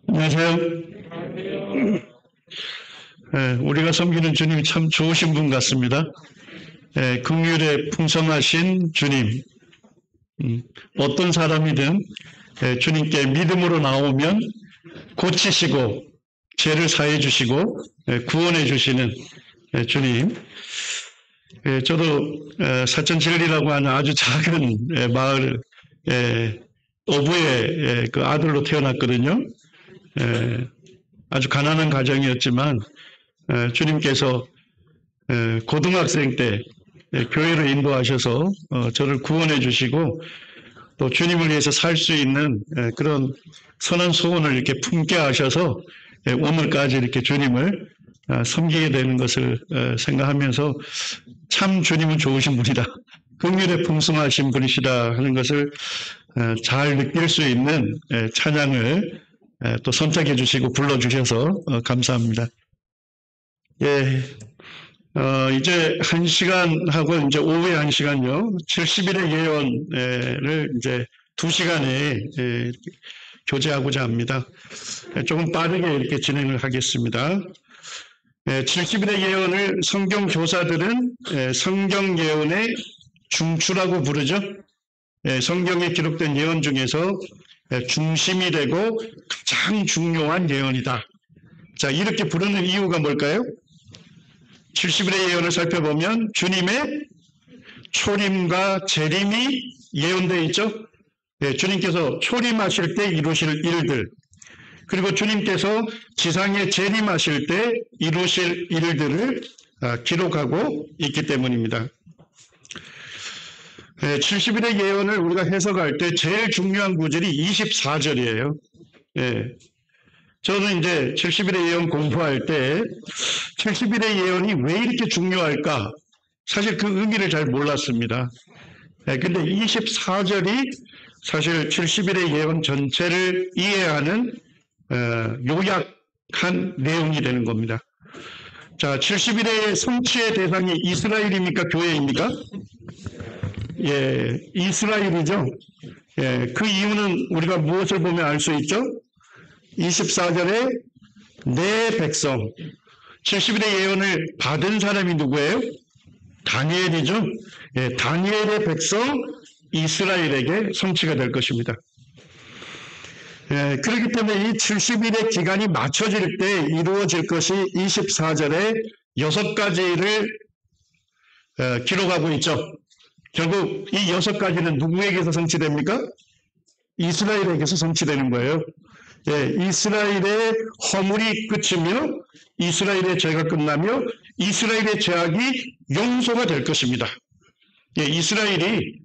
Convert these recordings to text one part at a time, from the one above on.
안녕하세요. 우리가 섬기는 주님이 참 좋으신 분 같습니다. 긍휼에 풍성하신 주님. 어떤 사람이든 주님께 믿음으로 나오면 고치시고 죄를 사해 주시고 구원해 주시는 주님. 저도 사천진리라고 하는 아주 작은 마을 어부의 그 아들로 태어났거든요. 아주 가난한 가정이었지만 주님께서 고등학생 때 교회로 인도하셔서 저를 구원해 주시고 또 주님을 위해서 살 수 있는 그런 선한 소원을 이렇게 품게 하셔서 오늘까지 이렇게 주님을 섬기게 되는 것을 생각하면서 참 주님은 좋으신 분이다. 긍휼에 풍성하신 분이시다 하는 것을 잘 느낄 수 있는 찬양을 또 선택해 주시고 불러주셔서 감사합니다. 예, 이제 1시간 하고 이제 오후에 1시간요. 70일의 예언을 이제 2시간에 교제하고자 합니다. 조금 빠르게 이렇게 진행을 하겠습니다. 70일의 예언을 성경 교사들은 성경 예언의 중추라고 부르죠. 성경에 기록된 예언 중에서 중심이 되고 가장 중요한 예언이다. 자, 이렇게 부르는 이유가 뭘까요? 70일의 예언을 살펴보면 주님의 초림과 재림이 예언되어 있죠. 주님께서 초림하실 때 이루실 일들, 그리고 주님께서 지상에 재림하실 때 이루실 일들을 기록하고 있기 때문입니다. 70일의 예언을 우리가 해석할 때 제일 중요한 구절이 24절이에요. 저는 이제 70일의 예언 공부할 때 70일의 예언이 왜 이렇게 중요할까? 사실 그 의미를 잘 몰랐습니다. 근데 24절이 사실 70일의 예언 전체를 이해하는 요약한 내용이 되는 겁니다. 자, 70일의 성취의 대상이 이스라엘입니까? 교회입니까? 예, 이스라엘이죠. 예, 그 이유는 우리가 무엇을 보면 알 수 있죠? 24절에 내 백성, 70일의 예언을 받은 사람이 누구예요? 다니엘이죠. 예, 다니엘의 백성 이스라엘에게 성취가 될 것입니다. 예, 그렇기 때문에 이 70일의 기간이 맞춰질 때 이루어질 것이 24절에 6가지를 기록하고 있죠. 결국 이 6가지는 누구에게서 성취됩니까? 이스라엘에게서 성취되는 거예요. 예, 이스라엘의 허물이 끝이며 이스라엘의 죄가 끝나며 이스라엘의 죄악이 용서가 될 것입니다. 예, 이스라엘이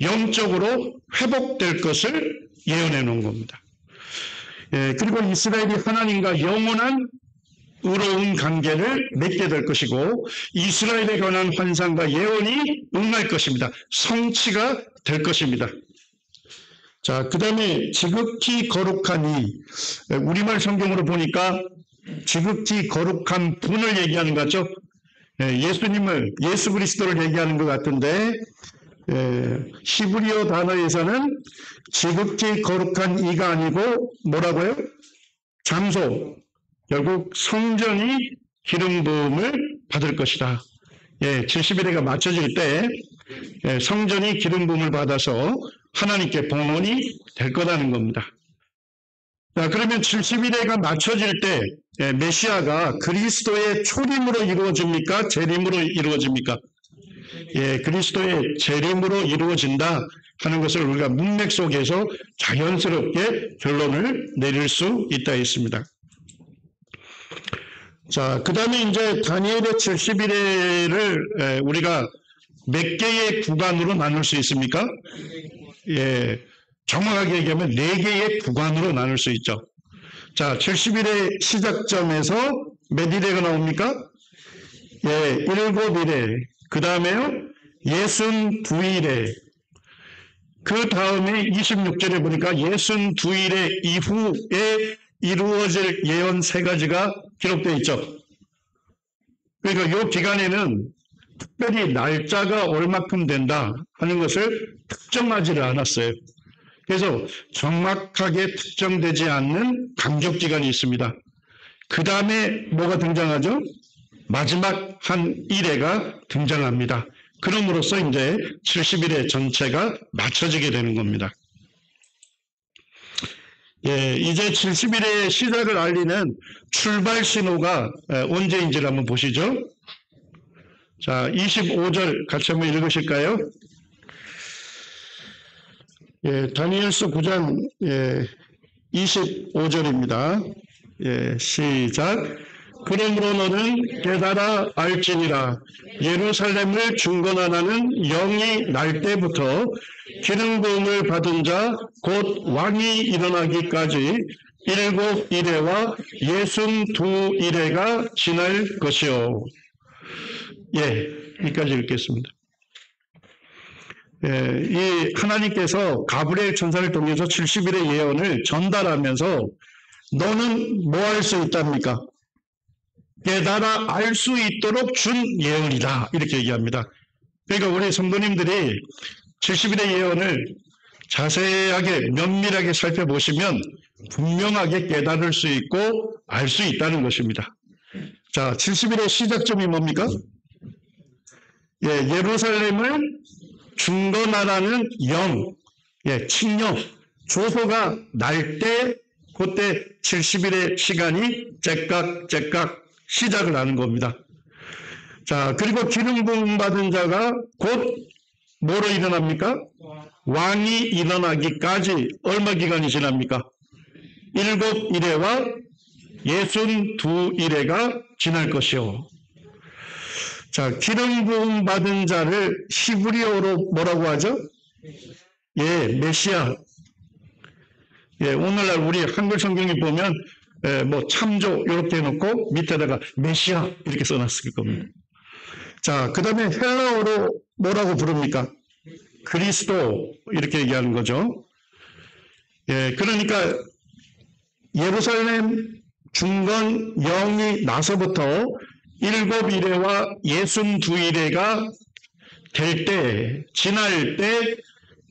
영적으로 회복될 것을 예언해 놓은 겁니다. 예, 그리고 이스라엘이 하나님과 영원한 의로운 관계를 맺게 될 것이고 이스라엘에 관한 환상과 예언이 응할 것입니다. 성취가 될 것입니다. 자, 그 다음에 지극히 거룩하니, 우리말 성경으로 보니까 지극히 거룩한 분을 얘기하는 것 같죠? 예수님을, 예수 그리스도를 얘기하는 것 같은데 히브리어 단어에서는 지극히 거룩한 이가 아니고 뭐라고요? 장소, 결국 성전이 기름 부음을 받을 것이다. 예, 70일에가 맞춰질 때 성전이 기름 부음을 받아서 하나님께 봉헌이 될 거라는 겁니다. 자, 그러면 70일에가 맞춰질 때 메시아가 그리스도의 초림으로 이루어집니까? 재림으로 이루어집니까? 예, 그리스도의 재림으로 이루어진다 하는 것을 우리가 문맥 속에서 자연스럽게 결론을 내릴 수 있다 했습니다. 자, 그 다음에 이제 다니엘의 70일을 우리가 몇 개의 구간으로 나눌 수 있습니까? 예, 정확하게 얘기하면 4개의 구간으로 나눌 수 있죠. 자, 70일의 시작점에서 몇 일회가 나옵니까? 예, 7일회. 그 다음에요, 62일회. 그 다음에 26절에 보니까 62일회 이후에 이루어질 예언 3가지가 기록되어 있죠. 그러니까 이 기간에는 특별히 날짜가 얼마큼 된다 하는 것을 특정하지를 않았어요. 그래서 정확하게 특정되지 않는 간격기간이 있습니다. 그 다음에 뭐가 등장하죠? 마지막 한 일회가 등장합니다. 그럼으로써 이제 70일의 전체가 맞춰지게 되는 겁니다. 예, 이제 70일의 시작을 알리는 출발 신호가 언제인지를 한번 보시죠. 자, 25절 같이 한번 읽으실까요? 예, 다니엘서 9장 25절입니다. 예, 시작. 그러므로 너는 깨달아 알지니라. 예루살렘을 중건하라는 영이 날 때부터 기름 부음을 받은 자 곧 왕이 일어나기까지 7 이레와 62 이레가 지날 것이요. 예, 여기까지 읽겠습니다. 예, 이 하나님께서 가브리엘 천사를 통해서 70일의 예언을 전달하면서 너는 뭐 할 수 있답니까? 깨달아 알 수 있도록 준 예언이다. 이렇게 얘기합니다. 그러니까 우리 성도님들이 70일의 예언을 자세하게 면밀하게 살펴보시면 분명하게 깨달을 수 있고 알 수 있다는 것입니다. 자, 70일의 시작점이 뭡니까? 예, 예루살렘을 중건하라는 영, 예, 칙령, 조소가 날 때 그때 70일의 시간이 째깍째깍 시작을 하는 겁니다. 자, 그리고 기름 부음 받은 자가 곧 뭐로 일어납니까? 왕이 일어나기까지 얼마 기간이 지납니까? 7 이레와 62 이레가 지날 것이요. 자, 기름 부음 받은 자를 히브리어로 뭐라고 하죠? 예, 메시아. 예, 오늘날 우리 한글 성경에 보면 뭐 참조 이렇게 해놓고 밑에다가 메시아 이렇게 써놨을 겁니다. 자, 그 다음에 헬라어로 뭐라고 부릅니까? 그리스도 이렇게 얘기하는 거죠. 예, 그러니까 예루살렘 중건 영이 나서부터 7 이레와 62 이레가 될 때, 지날 때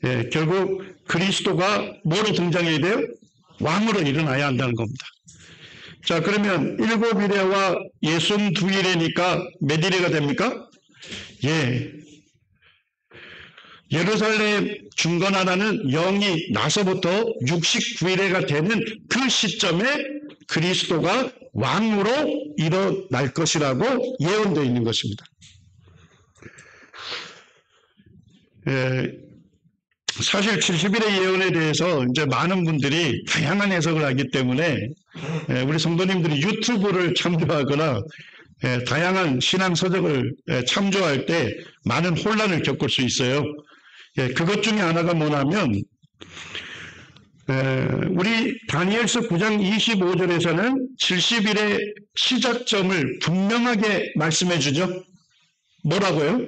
예, 결국 그리스도가 뭐로 등장해야 돼요? 왕으로 일어나야 한다는 겁니다. 자, 그러면 7 이레와 62 이레니까 몇 이레가 됩니까? 예, 예루살렘 중건하라는 영이 나서부터 69일에가 되는 그 시점에 그리스도가 왕으로 일어날 것이라고 예언되어 있는 것입니다. 사실 70일의 예언에 대해서 이제 많은 분들이 다양한 해석을 하기 때문에 우리 성도님들이 유튜브를 참조하거나 다양한 신앙 서적을 참조할 때 많은 혼란을 겪을 수 있어요. 그것 중에 하나가 뭐냐면 우리 다니엘서 9장 25절에서는 70일의 시작점을 분명하게 말씀해 주죠. 뭐라고요?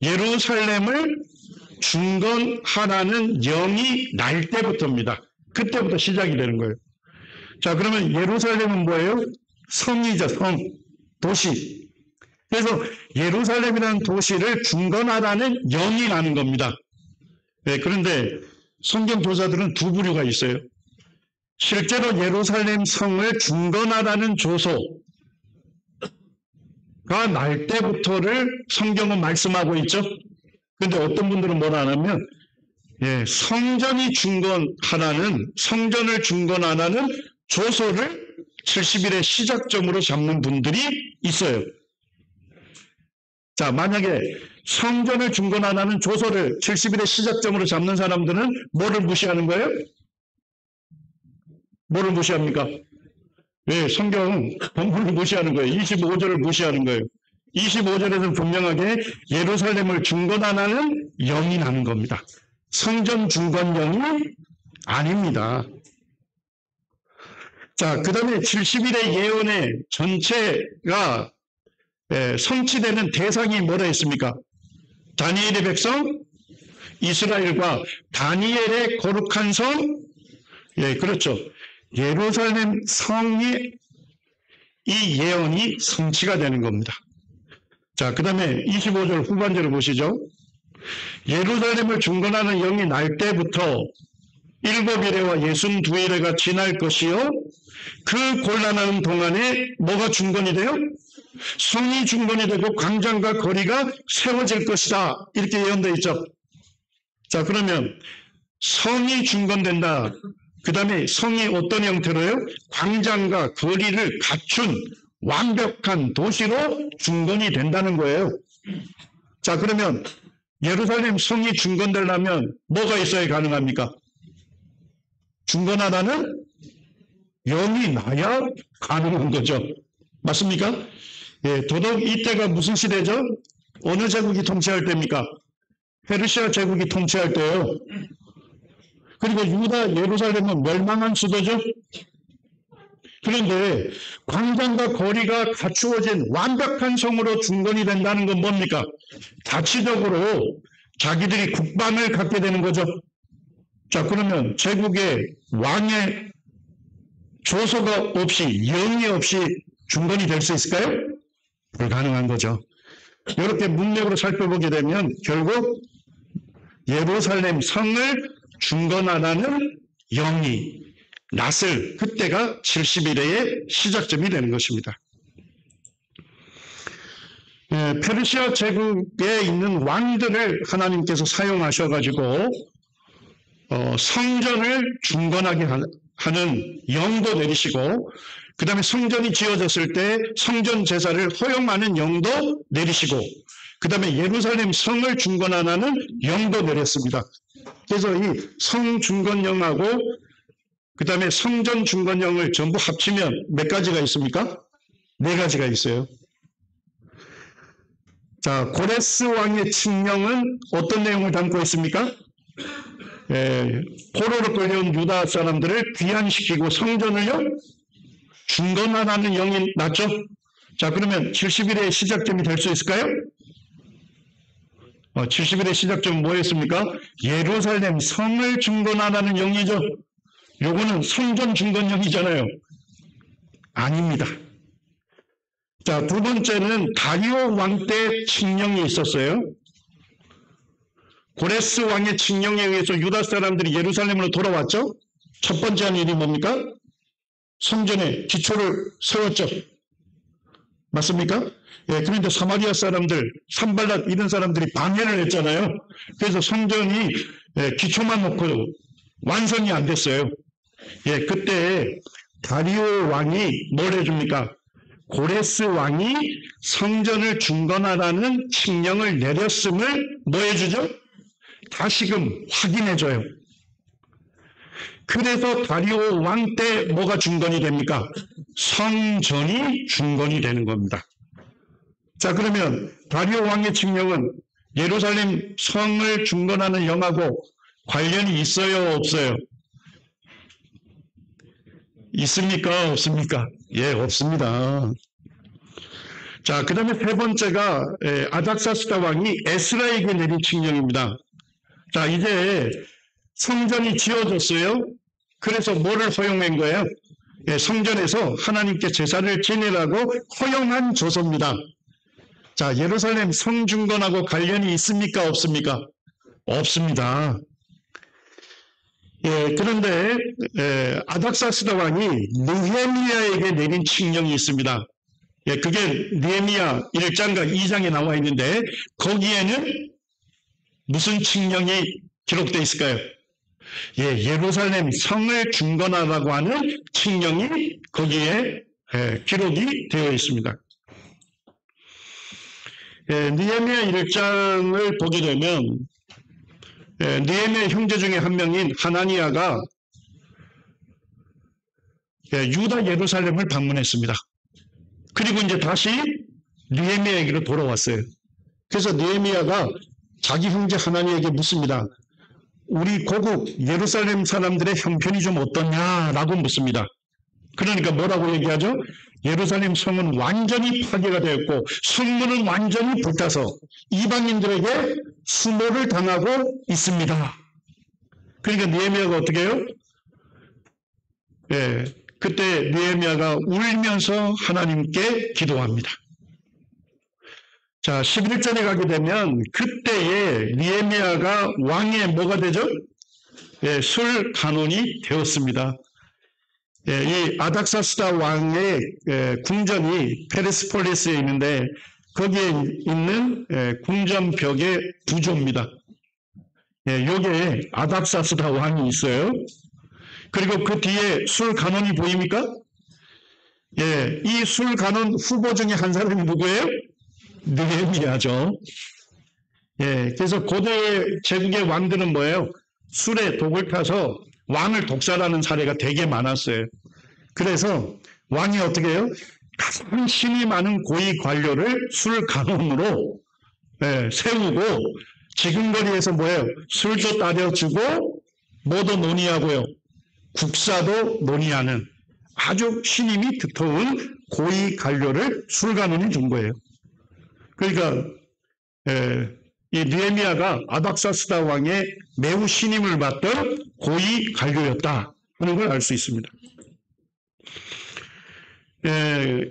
예루살렘을 중건하라는 영이 날 때부터입니다. 그때부터 시작이 되는 거예요. 자, 그러면 예루살렘은 뭐예요? 성이죠, 성, 도시. 그래서 예루살렘이라는 도시를 중건하라는 영이 나는 겁니다. 네, 그런데 성경 교사들은 두 부류가 있어요. 실제로 예루살렘 성을 중건하라는 조소가 날 때부터를 성경은 말씀하고 있죠. 그런데 어떤 분들은 뭐라 하냐면 성전이 중건하라는, 성전을 중건하라는 조소를 70일의 시작점으로 잡는 분들이 있어요. 자, 만약에 성전을 중건하라는 조소를 70일의 시작점으로 잡는 사람들은 뭐를 무시하는 거예요? 뭐를 무시합니까? 예, 성경 본문을 무시하는 거예요. 25절을 무시하는 거예요. 25절에서는 분명하게 예루살렘을 중건하라는 영이 나는 겁니다. 성전 중건령이 아닙니다. 자, 그 다음에 70일의 예언의 전체가 성취되는 대상이 뭐라 했습니까? 다니엘의 백성, 이스라엘과 다니엘의 거룩한 성, 예, 그렇죠. 예루살렘 성이 이 예언이 성취가 되는 겁니다. 자, 그 다음에 25절 후반절을 보시죠. 예루살렘을 중건하는 영이 날 때부터 7일에와 62일에가 지날 것이요. 그 곤란한 동안에 뭐가 중건이 돼요? 성이 중건이 되고 광장과 거리가 세워질 것이다. 이렇게 예언되어 있죠. 자, 그러면 성이 중건된다. 그 다음에 성이 어떤 형태로요? 광장과 거리를 갖춘 완벽한 도시로 중건이 된다는 거예요. 자, 그러면 예루살렘 성이 중건되려면 뭐가 있어야 가능합니까? 중건하다는 영이 나야 가능한 거죠. 맞습니까? 예, 도덕 이때가 무슨 시대죠? 어느 제국이 통치할 때입니까? 페르시아 제국이 통치할 때요. 그리고 유다 예루살렘은 멸망한 수도죠. 그런데 광장과 거리가 갖추어진 완벽한 성으로 중건이 된다는 건 뭡니까? 자치적으로 자기들이 국방을 갖게 되는 거죠. 자, 그러면 제국의 왕의 조서가 없이, 영이 없이 중건이 될 수 있을까요? 불가능한 거죠. 이렇게 문맥으로 살펴보게 되면 결국 예루살렘 성을 중건하라는 영이 낫을 그때가 70일의 시작점이 되는 것입니다. 페르시아 제국에 있는 왕들을 하나님께서 사용하셔가지고 성전을 중건하게 하는 영도 내리시고 그 다음에 성전이 지어졌을 때 성전 제사를 허용하는 영도 내리시고 그 다음에 예루살렘 성을 중건하는 영도 내렸습니다. 그래서 이 성중건령하고 그 다음에 성전 중건령을 전부 합치면 몇 가지가 있습니까? 4가지가 있어요. 자, 고레스 왕의 칙령은 어떤 내용을 담고 있습니까? 포로로 끌려온 유다 사람들을 귀환시키고 성전을요 중건하라는 영이 났죠. 자, 그러면 70일의 시작점이 될 수 있을까요? 70일의 시작점은 뭐였습니까? 예루살렘 성을 중건하라는 영이죠. 요거는 성전 중건령이잖아요. 아닙니다. 자, 두 번째는 다리오 왕 때 칙령이 있었어요. 고레스 왕의 칙령에 의해서 유다 사람들이 예루살렘으로 돌아왔죠. 첫 번째 한 일이 뭡니까? 성전에 기초를 세웠죠. 맞습니까? 예, 그런데 사마리아 사람들, 산발랏 이런 사람들이 방해를 했잖아요. 그래서 성전이 기초만 놓고 완성이 안 됐어요. 예, 그때 다리오 왕이 뭘 해줍니까? 고레스 왕이 성전을 중건하라는 칙령을 내렸음을 뭐 해주죠? 다시금 확인해줘요. 그래서 다리오 왕 때 뭐가 중건이 됩니까? 성전이 중건이 되는 겁니다. 자, 그러면 다리오 왕의 칙령은 예루살렘 성을 중건하는 영하고 관련이 있어요, 없어요? 있습니까? 없습니까? 예, 없습니다. 자, 그 다음에 세 번째가 아닥사스다 왕이 에스라에게 내린 칙령입니다. 자, 이제 성전이 지어졌어요. 그래서 뭐를 허용한 거예요? 예, 성전에서 하나님께 제사를 지내라고 허용한 조서입니다. 자, 예루살렘 성중건하고 관련이 있습니까? 없습니까? 없습니다. 예, 그런데 아닥사스다 왕이 느헤미야에게 내린 칙령이 있습니다. 예, 그게 느헤미야 1장과 2장에 나와 있는데 거기에는 무슨 칙령이 기록되어 있을까요? 예, 예루살렘 성을 중건하라고 하는 칙령이 거기에 기록이 되어 있습니다. 느헤미야 1장을 보게 되면 느헤미야 형제 중에 한 명인 하나니아가 유다 예루살렘을 방문했습니다. 그리고 이제 다시 느헤미야에게로 돌아왔어요. 그래서 느헤미야가 자기 형제 하나니아에게 묻습니다. 우리 고국 예루살렘 사람들의 형편이 좀 어떠냐라고 묻습니다. 그러니까 뭐라고 얘기하죠? 예루살렘 성은 완전히 파괴가 되었고 성문은 완전히 불타서 이방인들에게 수모를 당하고 있습니다. 그러니까 느헤미야가 어떻게 해요? 예, 그때 느헤미야가 울면서 하나님께 기도합니다. 자, 11절에 가게 되면 그때에 느헤미야가 왕의 뭐가 되죠? 예, 술 간원이 되었습니다. 예, 이 아닥사스다 왕의 궁전이 페르스폴리스에 있는데 거기에 있는 궁전벽의 부조입니다. 예, 여기에 아닥사스다 왕이 있어요. 그리고 그 뒤에 술 간원이 보입니까? 예, 이 술 간원 후보 중에 한 사람이 누구예요? 느헤미야죠. 예, 그래서 고대 제국의 왕들은 뭐예요? 술에 독을 타서 왕을 독살하는 사례가 되게 많았어요. 그래서 왕이 어떻게 해요? 가장 신이 많은 고위 관료를 술 간원으로 세우고 지금거리에서 뭐예요? 술도 따려주고 뭐도 논의하고요. 국사도 논의하는 아주 신임이 두터운 고위 관료를 술 간원이 준 거예요. 그러니까 이 느헤미야가 아닥사스다 왕의 매우 신임을 받던 고위 관료였다 하는 걸 알 수 있습니다.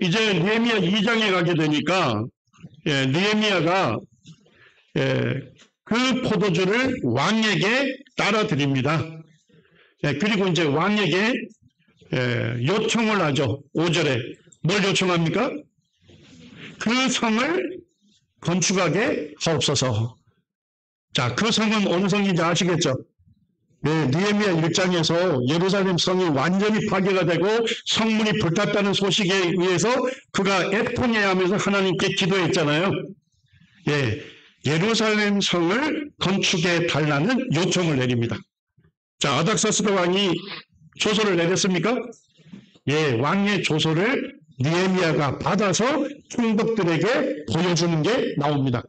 이제 느헤미야 2장에 가게 되니까 느헤미야가 그 포도주를 왕에게 따라드립니다. 그리고 이제 왕에게 요청을 하죠. 5절에 뭘 요청합니까? 그 성을 건축하게 하옵소서. 자, 그 성은 어느 성인지 아시겠죠? 네, 느헤미야 1장에서 예루살렘 성이 완전히 파괴가 되고 성문이 불탔다는 소식에 의해서 그가 애통해하면서 하나님께 기도했잖아요. 예, 예루살렘 성을 건축해 달라는 요청을 내립니다. 자, 아닥사스다 왕이 조서를 내렸습니까? 예, 왕의 조서를 느헤미야가 받아서 총독들에게 보여주는 게 나옵니다.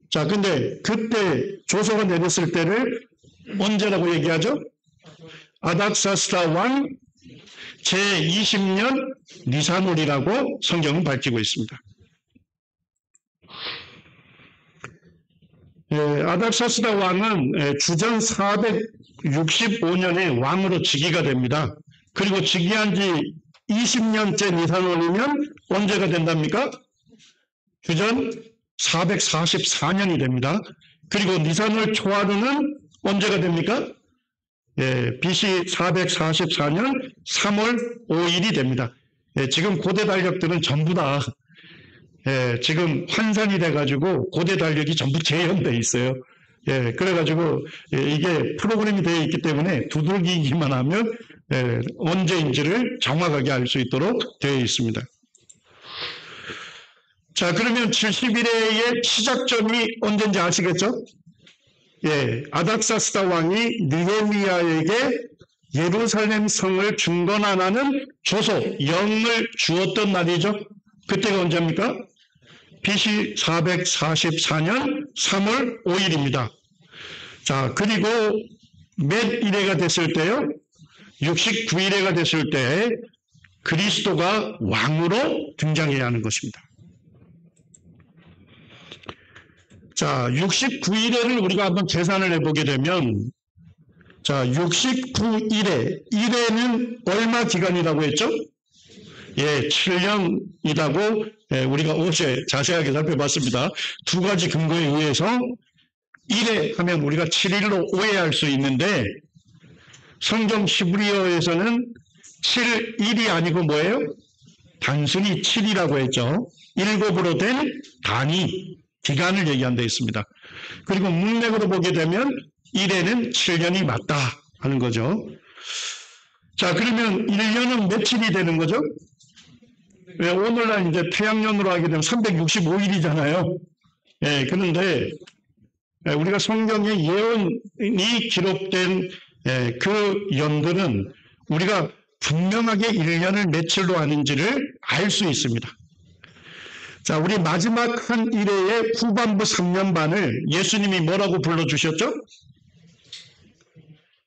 자, 근데 그때 조서가 내렸을 때를 언제라고 얘기하죠? 아닥사스다 왕 제20년 니산월이라고 성경은 밝히고 있습니다. 아닥사스다 왕은 주전 465년에 왕으로 즉위가 됩니다. 그리고 즉위한 지 20년째 니산월이면 언제가 된답니까? 주전 444년이 됩니다. 그리고 니산월 초하루는 언제가 됩니까? BC 444년 3월 5일이 됩니다. 지금 고대 달력들은 전부 다 지금 환산이 돼가지고 고대 달력이 전부 재현돼 있어요. 그래가지고 이게 프로그램이 되어 있기 때문에 두들기기만 하면 언제인지를 정확하게 알 수 있도록 되어 있습니다. 자, 그러면 71회의 시작점이 언제인지 아시겠죠? 아닥사스다 왕이 느헤미야에게 예루살렘 성을 중건하라는 조서, 영을 주었던 날이죠. 그때가 언제입니까? BC 444년 3월 5일입니다. 자, 그리고 몇 일회가 됐을 때요? 69일회가 됐을 때 그리스도가 왕으로 등장해야 하는 것입니다. 자, 69일회를 우리가 한번 계산을 해보게 되면, 자, 69일회, 1회는 얼마 기간이라고 했죠? 7년이라고 우리가 어제 자세하게 살펴봤습니다. 두 가지 근거에 의해서 1회 하면 우리가 7일로 오해할 수 있는데, 성경 히브리어에서는 7일이 아니고 뭐예요? 단순히 7이라고 했죠. 7으로 된 단위, 기간을 얘기한 데 있습니다. 그리고 문맥으로 보게 되면 1회는 7년이 맞다 하는 거죠. 자, 그러면 1년은 며칠이 되는 거죠? 오늘날 이제 태양년으로 하게 되면 365일이잖아요. 그런데 우리가 성경에 예언이 기록된 그 연들은 우리가 분명하게 1년을 며칠로 하는지를 알 수 있습니다. 자, 우리 마지막 한 1회의 후반부 3년 반을 예수님이 뭐라고 불러주셨죠?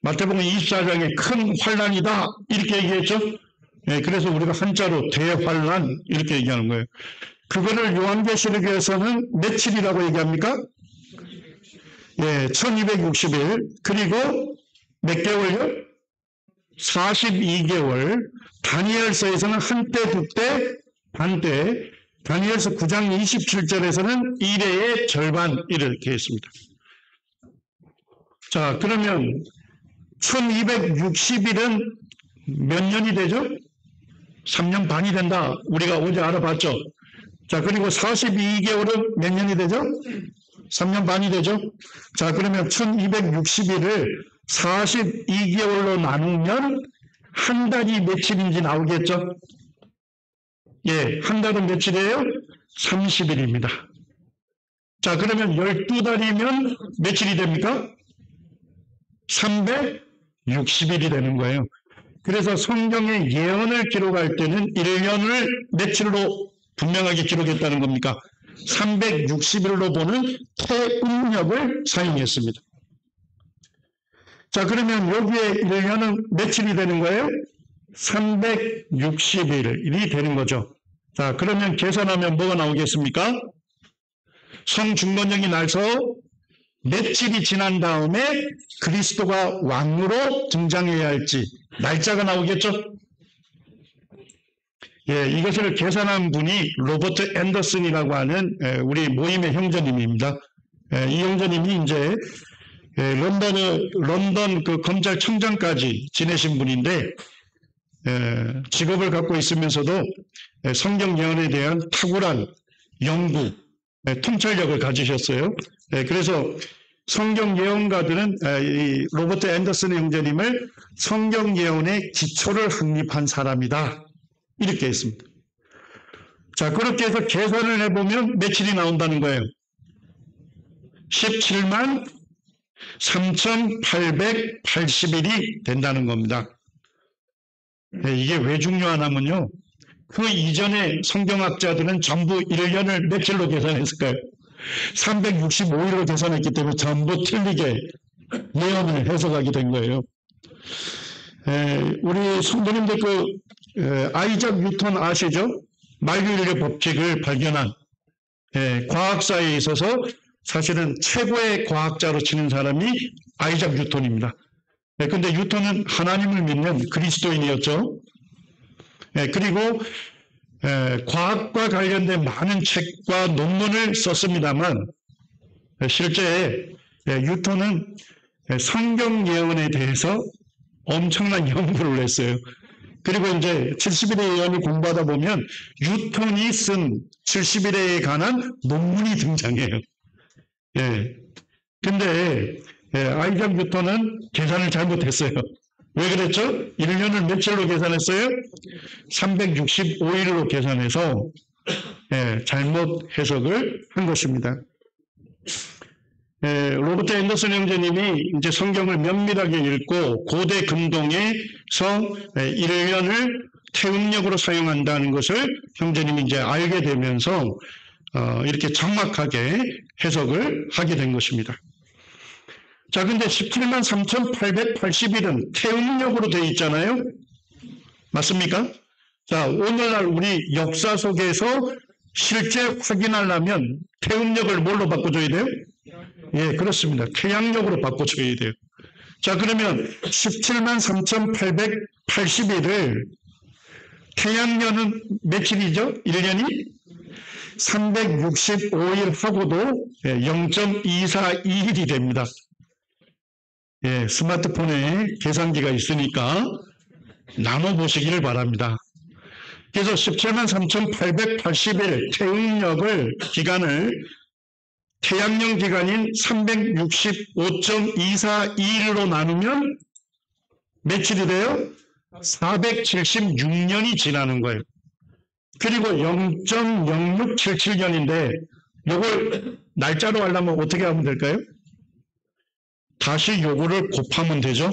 마태복음 24장에 큰 환난이다 이렇게 얘기했죠? 그래서 우리가 한자로 대환난 이렇게 얘기하는 거예요. 그거를 요한계시록에서는 며칠이라고 얘기합니까? 1260일. 그리고 몇 개월요? 42개월, 다니엘서에서는 한때, 두때, 반때, 다니엘서 9장 27절에서는 1회의 절반 이렇게 했습니다. 자, 그러면 1260일은 몇 년이 되죠? 3년 반이 된다. 우리가 어제 알아봤죠? 자, 그리고 42개월은 몇 년이 되죠? 3년 반이 되죠? 자, 그러면 1260일을 42개월로 나누면 한 달이 며칠인지 나오겠죠? 예, 한 달은 며칠이에요? 30일입니다. 자, 그러면 12달이면 며칠이 됩니까? 360일이 되는 거예요. 그래서 성경의 예언을 기록할 때는 1년을 며칠로 분명하게 기록했다는 겁니까? 360일로 보는 태음력을 사용했습니다. 자, 그러면 여기에 1년은 며칠이 되는 거예요? 360일이 되는 거죠. 자, 그러면 계산하면 뭐가 나오겠습니까? 성중건절이 나서 며칠이 지난 다음에 그리스도가 왕으로 등장해야 할지 날짜가 나오겠죠? 예, 이것을 계산한 분이 로버트 앤더슨이라고 하는 우리 모임의 형제님입니다. 이 형제님이 이제 런던 그 검찰청장까지 지내신 분인데 직업을 갖고 있으면서도 성경 예언에 대한 탁월한 연구, 통찰력을 가지셨어요. 그래서 성경 예언가들은 이 로버트 앤더슨 형제님을 성경 예언의 기초를 확립한 사람이다. 이렇게 했습니다. 자, 그렇게 해서 계산을 해보면 며칠이 나온다는 거예요. 17만 3,880일이 된다는 겁니다. 이게 왜 중요하냐면요. 그 이전에 성경학자들은 전부 1년을 며칠로 계산했을까요? 365일로 계산했기 때문에 전부 틀리게 예언을 해석하게 된 거예요. 우리 성도님들 아이작 뉴턴 아시죠? 만유인력 법칙을 발견한 과학사에 있어서 사실은 최고의 과학자로 치는 사람이 아이작 뉴턴입니다. 근데 뉴턴은 하나님을 믿는 그리스도인이었죠. 그리고 과학과 관련된 많은 책과 논문을 썼습니다만 실제 뉴턴은 성경 예언에 대해서 엄청난 연구를 했어요. 그리고 이제 70일의 예언을 공부하다 보면 뉴턴이 쓴 70일에 관한 논문이 등장해요. 예. 근데 아이작 뉴턴은 계산을 잘못했어요. 왜 그랬죠? 1년을 며칠로 계산했어요? 365일로 계산해서 잘못 해석을 한 것입니다. 로버트 앤더슨 형제님이 이제 성경을 면밀하게 읽고 고대 금동에서 1년을 태음력으로 사용한다는 것을 형제님이 이제 알게 되면서 이렇게 정확하게 해석을 하게 된 것입니다. 자, 근데 17만 3,880일은 태음력으로 되어 있잖아요. 맞습니까? 자, 오늘날 우리 역사 속에서 실제 확인하려면 태음력을 뭘로 바꿔줘야 돼요? 예, 그렇습니다. 태양력으로 바꿔줘야 돼요. 자, 그러면 17만 3,880일을 태양년은 며칠이죠? 1년이? 365일하고도 0.242일이 됩니다. 예, 스마트폰에 계산기가 있으니까 나눠보시기를 바랍니다. 그래서 17만 3,880일 태음력을 기간을 태양령 기간인 365.242일로 나누면 며칠이 돼요? 476년이 지나는 거예요. 그리고 0.0677년인데 이걸 날짜로 하려면 어떻게 하면 될까요? 다시 요거를 곱하면 되죠?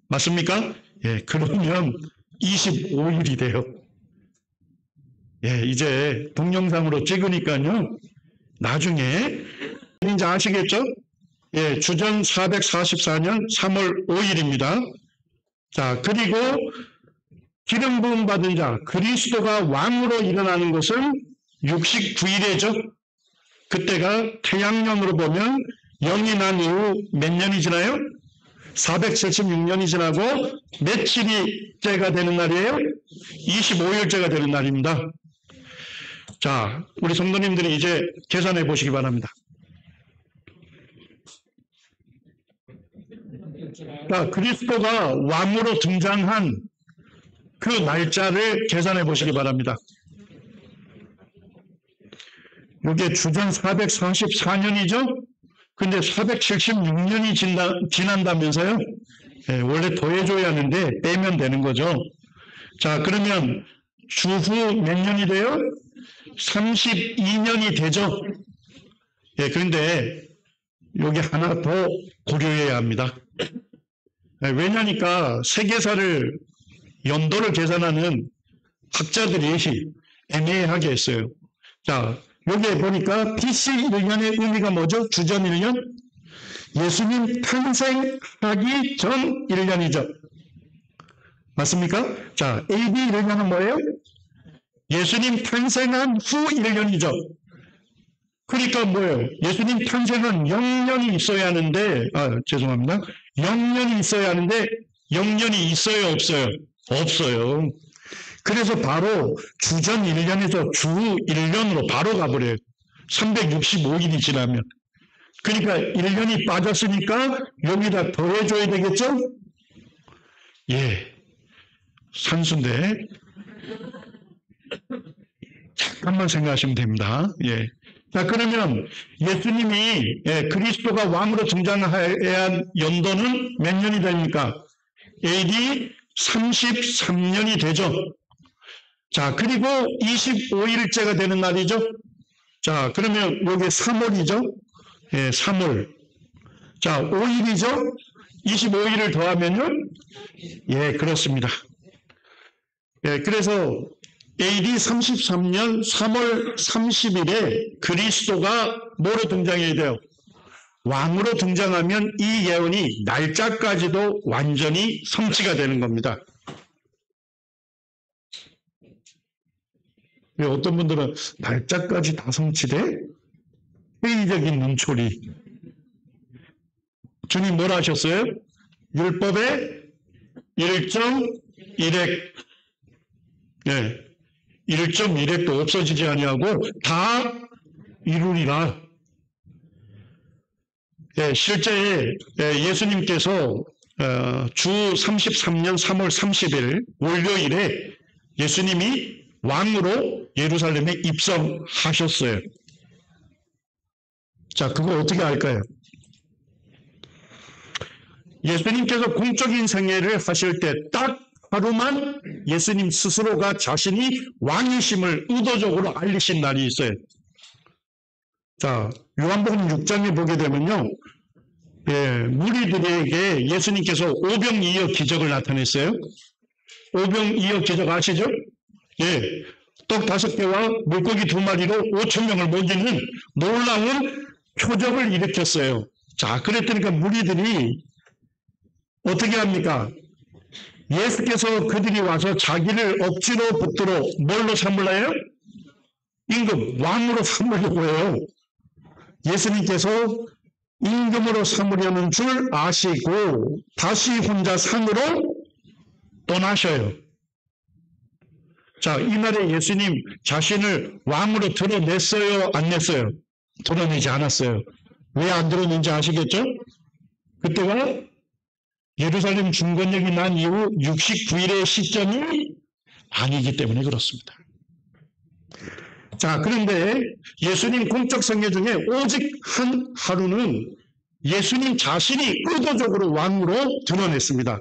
맞습니까? 예, 그러면 25일이 돼요. 예, 이제 동영상으로 찍으니까요. 나중에 이제 아시겠죠? 예, 주전 444년 3월 5일입니다. 자, 그리고 기름 부음 받은 자 그리스도가 왕으로 일어나는 것은 69일이죠. 그때가 태양년으로 보면 영이 난 이후 몇 년이 지나요? 476년이 지나고 며칠이째가 되는 날이에요? 25일째가 되는 날입니다. 자, 우리 성도님들이 이제 계산해 보시기 바랍니다. 자, 그리스도가 왕으로 등장한 그 날짜를 계산해 보시기 바랍니다. 이게 주전 444년이죠? 근데 476년이 지난다면서요? 네, 원래 더해줘야 하는데 빼면 되는 거죠. 자, 그러면 주후 몇 년이 돼요? 32년이 되죠? 예, 그런데 여기 하나 더 고려해야 합니다. 네, 왜냐니까 세계사를 연도를 계산하는 학자들이 애매하게 했어요. 자, 여기에 보니까 BC 1년의 의미가 뭐죠? 주전 1년? 예수님 탄생하기 전 1년이죠. 맞습니까? 자, AD 1년은 뭐예요? 예수님 탄생한 후 1년이죠. 그러니까 뭐예요? 예수님 탄생은 0년이 있어야 하는데, 죄송합니다. 0년이 있어야 하는데 0년이 있어요, 없어요? 없어요. 그래서 바로 주전 1년에서 주 1년으로 바로 가버려요. 365일이 지나면. 그러니까 1년이 빠졌으니까 여기다 더해줘야 되겠죠? 예. 산수인데. 잠깐만 생각하시면 됩니다. 예. 자, 그러면 예수님이 그리스도가 왕으로 등장해야 한 연도는 몇 년이 됩니까? AD 33년이 되죠. 자, 그리고 25일째가 되는 날이죠. 자, 그러면 여기 3월이죠. 예, 3월. 자, 5일이죠. 25일을 더하면요. 예, 그렇습니다. 예, 그래서 AD 33년 3월 30일에 그리스도가 뭐로 등장해야 돼요? 왕으로 등장하면 이 예언이 날짜까지도 완전히 성취가 되는 겁니다. 왜 어떤 분들은 날짜까지 다 성취돼? 회의적인 눈초리. 주님 뭐라 하셨어요? 율법의 1.1획. 네. 1.1획도 없어지지 아니하고 다 이루리라. 예, 실제 예수님께서 주 33년 3월 30일 월요일에 예수님이 왕으로 예루살렘에 입성하셨어요. 자, 그거 어떻게 할까요? 예수님께서 공적인 생애를 하실 때 딱 하루만 예수님 스스로가 자신이 왕이심을 의도적으로 알리신 날이 있어요. 자, 요한복음 6장에 보게 되면요. 예, 무리들에게 예수님께서 오병이어 기적을 나타냈어요. 오병이어 기적 아시죠? 예, 떡 5개와 물고기 2마리로 5,000명을 먹이는 놀라운 표적을 일으켰어요. 자, 그랬더니까 무리들이 어떻게 합니까? 예수께서 그들이 와서 자기를 억지로 붙들어 뭘로 삼으려요? 임금, 왕으로 삼으려고 해요. 예수님께서 임금으로 삼으려는 줄 아시고 다시 혼자 산으로 떠나셔요. 자, 이날에 예수님 자신을 왕으로 드러냈어요? 안 냈어요? 드러내지 않았어요. 왜 안 드러낸지 아시겠죠? 그때가 예루살렘 중건역이 난 이후 69일의 시점이 아니기 때문에 그렇습니다. 자, 그런데 예수님 공적 생애 중에 오직 한 하루는 예수님 자신이 의도적으로 왕으로 드러냈습니다.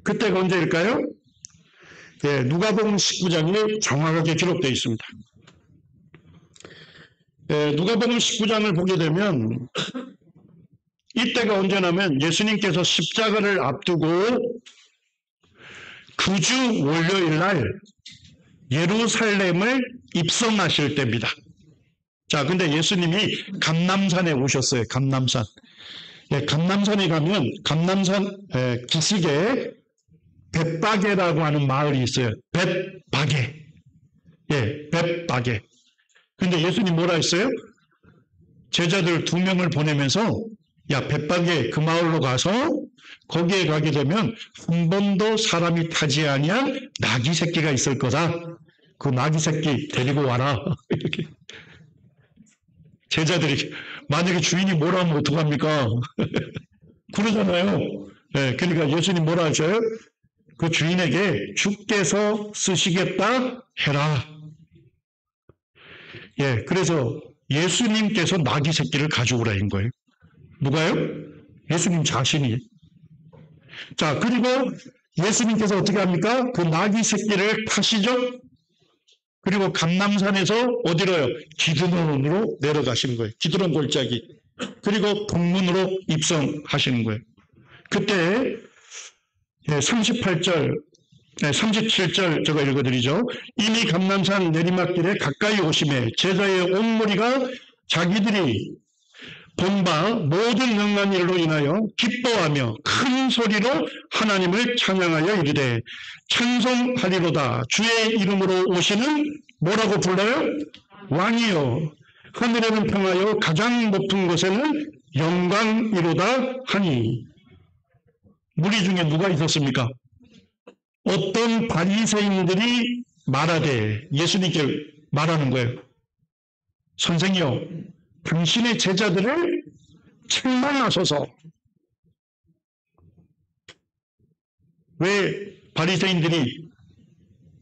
그때가 언제일까요? 예, 누가복음 19장에 정확하게 기록되어 있습니다. 예, 누가복음 19장을 보게 되면 이때가 언제냐면 예수님께서 십자가를 앞두고 그 주 월요일 날 예루살렘을 입성하실 때입니다. 자, 근데 예수님이 감람산에 오셨어요. 감람산. 예, 감람산에 가면 감람산 기슭에 벳바게라고 하는 마을이 있어요. 벳바게. 예, 벳바게. 근데 예수님 뭐라 했어요? 제자들 2명을 보내면서 야, 벳바게 그 마을로 가서 거기에 가게 되면 한 번도 사람이 타지 아니한 나귀 새끼가 있을 거다. 그 나귀 새끼 데리고 와라. 이렇게 제자들이 만약에 주인이 뭐라 하면 어떡합니까? 그러잖아요. 네, 그러니까 예수님 뭐라 하셔요? 그 주인에게 주께서 쓰시겠다 해라. 예, 그래서 예수님께서 나귀 새끼를 가져오라는 거예요. 누가요? 예수님 자신이. 자, 그리고 예수님께서 어떻게 합니까? 그 나귀 새끼를 타시죠? 그리고 감람산에서 어디로요? 기드론으로 내려가시는 거예요. 기드론 골짜기. 그리고 동문으로 입성하시는 거예요. 그때 38절, 37절 제가 읽어드리죠. 이미 감람산 내리막길에 가까이 오심에 제자의 온 무리가 자기들이 본 바 모든 능한 일로 인하여 기뻐하며 큰 소리로 하나님을 찬양하여 이르되 찬송하리로다. 주의 이름으로 오시는 뭐라고 불러요? 왕이요. 하늘에는 평하여 가장 높은 곳에는 영광이로다 하니. 무리 중에 누가 있었습니까? 어떤 바리새인들이 말하되 예수님께 말하는 거예요. 선생이요, 당신의 제자들을 책망하소서. 왜 바리새인들이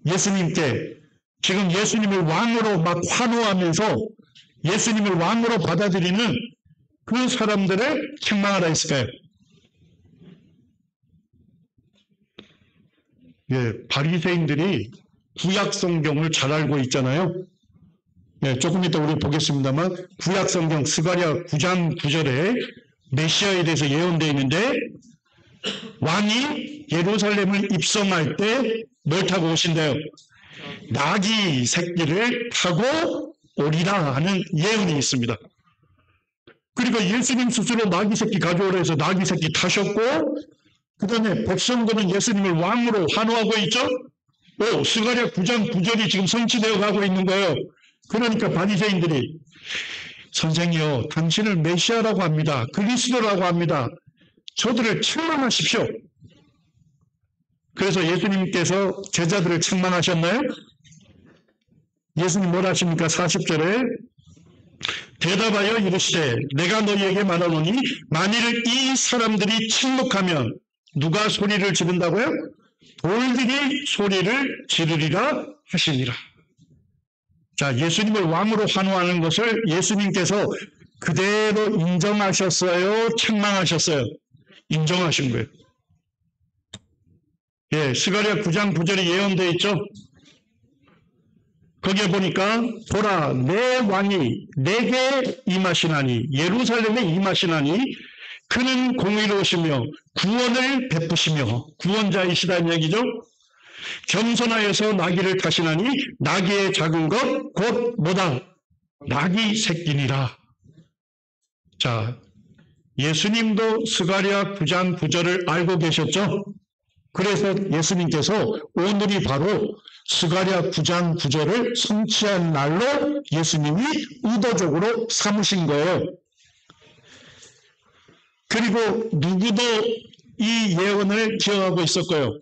예수님께 지금 예수님을 왕으로 막 환호하면서 예수님을 왕으로 받아들이는 그 사람들을 책망하라 했을까요? 예, 바리새인들이 구약 성경을 잘 알고 있잖아요. 예, 조금 이따 우리 보겠습니다만 구약 성경 스가랴 9장 9절에 메시아에 대해서 예언되어 있는데 왕이 예루살렘을 입성할 때 뭘 타고 오신대요? 나귀 새끼를 타고 오리라 하는 예언이 있습니다. 그리고 예수님 스스로 나귀 새끼 가져오라 해서 나귀 새끼 타셨고 그 다음에 백성들은 예수님을 왕으로 환호하고 있죠? 스가랴 9장 9절이 지금 성취되어 가고 있는 거예요. 그러니까 바리새인들이 선생이요, 당신을 메시아라고 합니다. 그리스도라고 합니다. 저들을 책망하십시오. 그래서 예수님께서 제자들을 책망하셨나요? 예수님 뭐라 하십니까? 40절에 대답하여 이르시되 내가 너희에게 말하노니 만일 이 사람들이 침묵하면 누가 소리를 지른다고요? 돌들이 소리를 지르리라 하시니라. 자, 예수님을 왕으로 환호하는 것을 예수님께서 그대로 인정하셨어요? 책망하셨어요? 인정하신 거예요. 예, 스가랴 9장 9절이 예언되어 있죠? 거기에 보니까 보라, 내 왕이 내게 임하시나니 예루살렘에 임하시나니 그는 공의로우시며 구원을 베푸시며 구원자이시다는 얘기죠. 겸손하여서 나귀를 타시나니 나귀의 작은 것 곧 뭐다? 나귀 새끼니라. 자, 예수님도 스가랴 9장 9절을 알고 계셨죠? 그래서 예수님께서 오늘이 바로 스가랴 9장 9절을 성취한 날로 예수님이 의도적으로 삼으신 거예요. 그리고 누구도 이 예언을 기억하고 있었고요.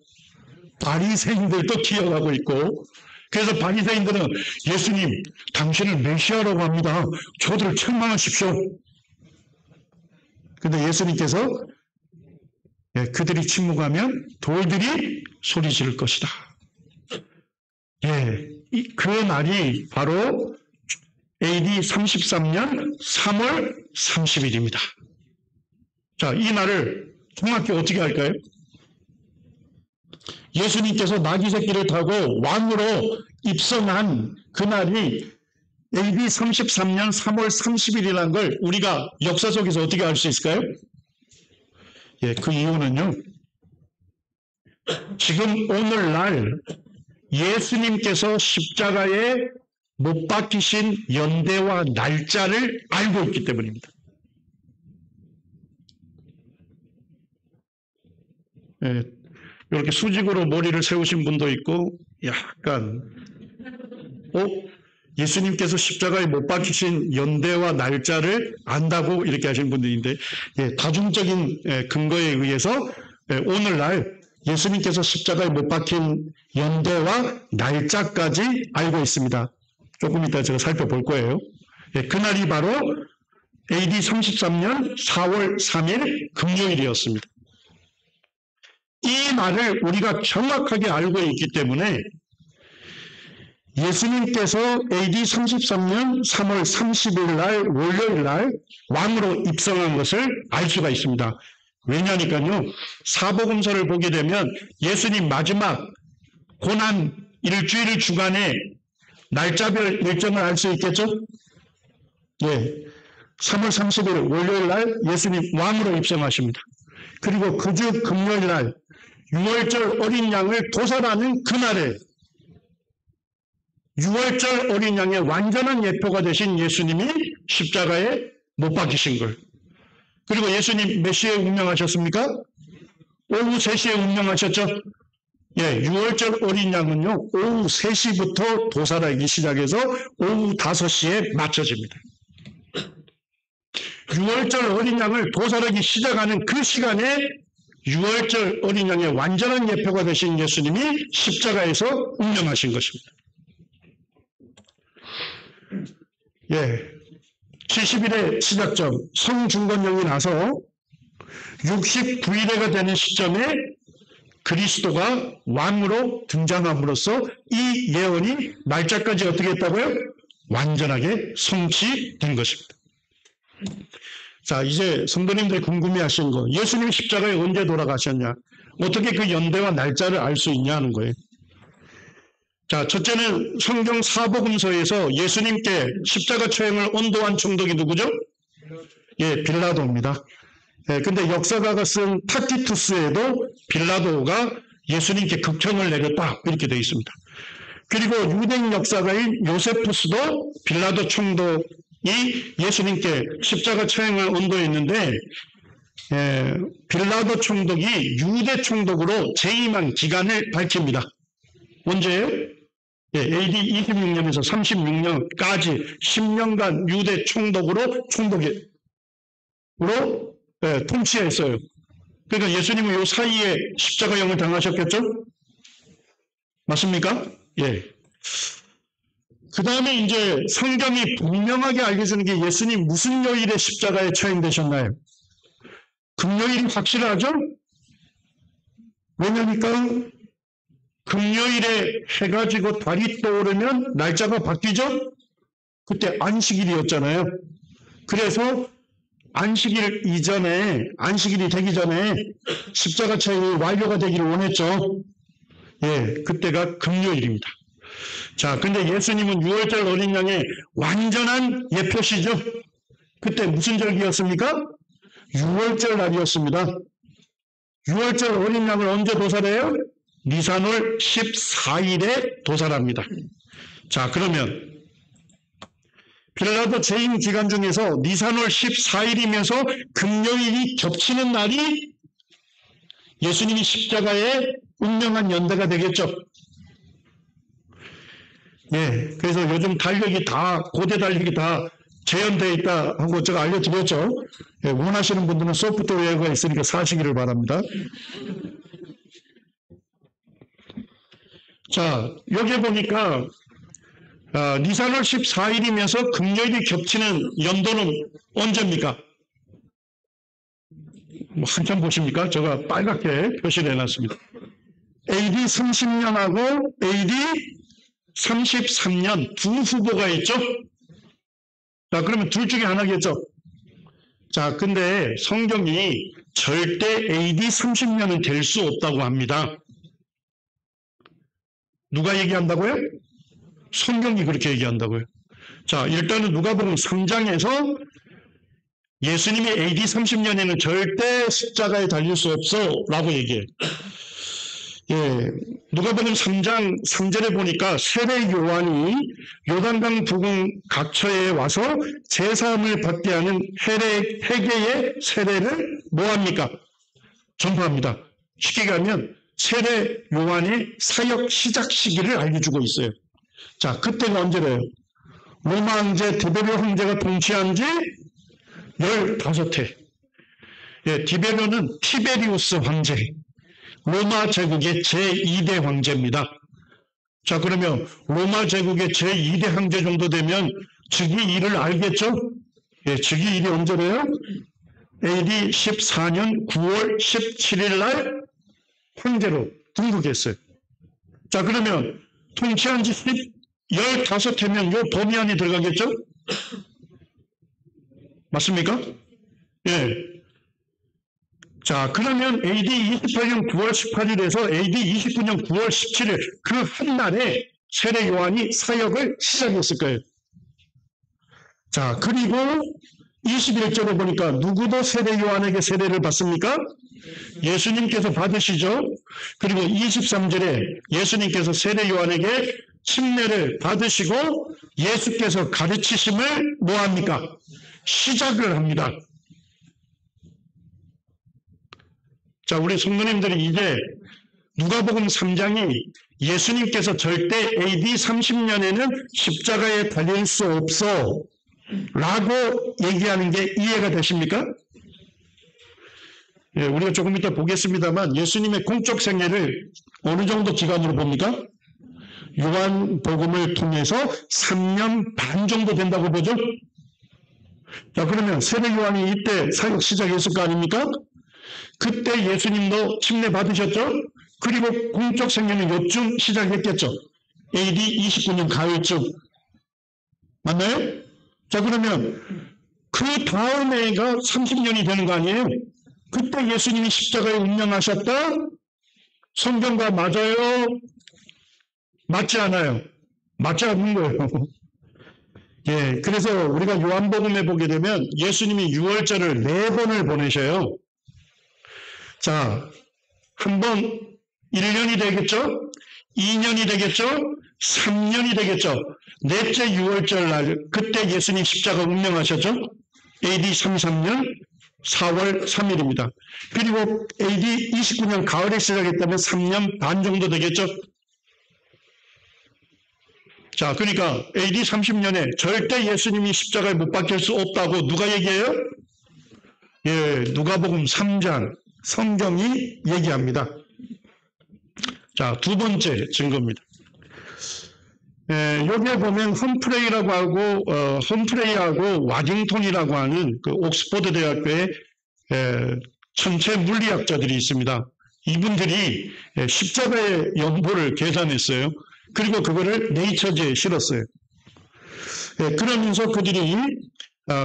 바리새인들도 기억하고 있고, 그래서 바리새인들은 예수님, 당신을 메시아라고 합니다. 저들을 책망하십시오. 근데 예수님께서 그들이 침묵하면 돌들이 소리 지를 것이다. 예, 그 날이 바로 AD 33년 3월 30일입니다. 자, 이 날을 정확히 어떻게 할까요? 예수님께서 나귀 새끼를 타고 왕으로 입성한 그날이 AD 33년 3월 30일이라는 걸 우리가 역사 속에서 어떻게 알 수 있을까요? 예, 그 이유는요. 지금 오늘날 예수님께서 십자가에 못 박히신 연대와 날짜를 알고 있기 때문입니다. 예, 이렇게 수직으로 머리를 세우신 분도 있고 약간 예수님께서 십자가에 못 박히신 연대와 날짜를 안다고 이렇게 하시는 분들인데, 다중적인 근거에 의해서 오늘날 예수님께서 십자가에 못 박힌 연대와 날짜까지 알고 있습니다. 조금 이따 제가 살펴볼 거예요. 그날이 바로 AD 33년 4월 3일 금요일이었습니다. 이 날을 우리가 정확하게 알고 있기 때문에 예수님께서 AD 33년 3월 30일 날 월요일 날 왕으로 입성한 것을 알 수가 있습니다. 왜냐니까요, 사복음서를 보게 되면 예수님 마지막 고난 일주일 주간에 날짜별 일정을 알 수 있겠죠? 3월 30일 월요일 날 예수님 왕으로 입성하십니다. 그리고 그 주 금요일 날 6월절 어린 양을 도살하는 그날에 6월절 어린 양의 완전한 예표가 되신 예수님이 십자가에 못 박히신 걸. 그리고 예수님 몇 시에 운명하셨습니까? 오후 3시에 운명하셨죠? 6월절 어린 양은요, 오후 3시부터 도살하기 시작해서 오후 5시에 맞춰집니다. 6월절 어린 양을 도살하기 시작하는 그 시간에 6월절 어린 양의 완전한 예표가 되신 예수님이 십자가에서 운명하신 것입니다. 70일의 시작점, 성중건령이 나서 69일회가 되는 시점에 그리스도가 왕으로 등장함으로써 이 예언이 날짜까지 어떻게 했다고요? 완전하게 성취된 것입니다. 자, 이제 성도님들이 궁금해하시는 거, 예수님 십자가에 언제 돌아가셨냐? 어떻게 그 연대와 날짜를 알 수 있냐 하는 거예요. 자, 첫째는 성경 사복음서에서 예수님께 십자가 처형을 언도한 총독이 누구죠? 빌라도입니다. 근데 역사가가 쓴 타키투스에도 빌라도가 예수님께 극형을 내렸다 이렇게 되어 있습니다. 그리고 유대인 역사가인 요세푸스도 빌라도 총독이 예수님께 십자가 처형을 언도했는데 빌라도 총독이 유대 총독으로 재임한 기간을 밝힙니다. 언제예요? AD 26년에서 36년까지 10년간 유대 총독으로 통치했어요. 그러니까 예수님은 이 사이에 십자가형을 당하셨겠죠? 맞습니까? 그 다음에 이제 성경이 분명하게 알려주는 게 예수님 무슨 요일에 십자가에 처형되셨나요? 금요일이 확실하죠? 왜냐니까 금요일에 해가 지고 달이 떠오르면 날짜가 바뀌죠? 그때 안식일이었잖아요. 그래서 안식일이 되기 전에 십자가 처형이 완료가 되기를 원했죠. 그때가 금요일입니다. 자, 근데 예수님은 6월절 어린 양의 완전한 예표시죠. 그때 무슨 절기였습니까? 6월절 날이었습니다. 6월절 어린 양을 언제 도살해요? 니산월 14일에 도살합니다. 자, 그러면 빌라도 재임 기간 중에서 니산월 14일이면서 금요일이 겹치는 날이 예수님이 십자가에 운명한 연대가 되겠죠. 그래서 요즘 달력이 고대 달력이 다 재현되어 있다 하고 제가 알려드렸죠. 원하시는 분들은 소프트웨어가 있으니까 사시기를 바랍니다. 자, 여기 보니까 니산월 14일이면서 금요일이 겹치는 연도는 언제입니까? 한참 보십니까? 제가 빨갛게 표시를 해놨습니다. AD 30년하고 AD 33년 두 후보가 있죠? 자, 그러면 둘 중에 하나겠죠? 자, 근데 성경이 절대 AD 30년은 될 수 없다고 합니다. 누가 얘기한다고요? 성경이 그렇게 얘기한다고요. 자, 일단은 누가복음 3장에서 예수님이 AD 30년에는 절대 십자가에 달릴 수 없어 라고 얘기해요. 누가복음 3장 3절에 보니까 세례 요한이 요단강 부근 각처에 와서 제사함을 받게 하는 회개의 세례를 뭐합니까? 전파합니다. 쉽게 가면 세례 요한의 사역 시작 시기를 알려주고 있어요. 자, 그때가 언제래요? 로마 황제 디베르 황제가 통치한 지 15해. 예, 디베르는 티베리우스 황제, 로마 제국의 제2대 황제입니다. 자, 그러면 로마 제국의 제2대 황제 정도 되면 즉위1을 알겠죠? 예, 즉위1이 언제래요? AD 14년 9월 17일 날 황제로 등극했어요. 자, 그러면 통치한 지 15해면 요 범위 안에 들어가겠죠? 맞습니까? 예. 자, 그러면 AD 28년 9월 18일에서 AD 29년 9월 17일 그 한 날에 세례 요한이 사역을 시작했을 거예요. 자, 그리고 21절에 보니까 누구도 세례 요한에게 세례를 받습니까? 예수님께서 받으시죠. 그리고 23절에 예수님께서 세례 요한에게 침례를 받으시고 예수께서 가르치심을 뭐합니까? 시작을 합니다. 자, 우리 성도님들이 이제 누가복음 3장이 예수님께서 절대 AD 30년에는 십자가에 달릴 수 없어 라고 얘기하는 게 이해가 되십니까? 예, 우리가 조금 이따 보겠습니다만 예수님의 공적 생애를 어느 정도 기간으로 봅니까? 요한복음을 통해서 3년 반 정도 된다고 보죠? 자, 그러면 세례 요한이 이때 사역 시작했을 거 아닙니까? 그때 예수님도 침례 받으셨죠? 그리고 공적 생애는 요쯤 시작했겠죠? AD 29년 가을쯤. 맞나요? 자, 그러면 그 다음 해가 30년이 되는 거 아니에요? 그때 예수님이 십자가에 운명하셨다? 성경과 맞아요? 맞지 않아요? 맞지 않는 거예요. 예, 그래서 우리가 요한복음에 보게 되면 예수님이 6월절을 4번을 보내셔요. 자, 한 번 1년이 되겠죠? 2년이 되겠죠? 3년이 되겠죠? 넷째 6월절 날 그때 예수님 십자가 운명하셨죠? AD 33년 4월 3일입니다. 그리고 AD 29년 가을에 시작했다면 3년 반 정도 되겠죠? 자, 그러니까 AD 30년에 절대 예수님이 십자가에 못 박힐 수 없다고 누가 얘기해요? 예, 누가복음 3장 성경이 얘기합니다. 자, 두 번째 증거입니다. 여기에 보면 험프레이라고 하고 험프레이하고 와딩턴이라고 하는 그 옥스퍼드 대학교의 천체 물리학자들이 있습니다. 이분들이 십자가의 연보를 계산했어요. 그리고 그거를 네이처지에 실었어요. 그러면서 그들이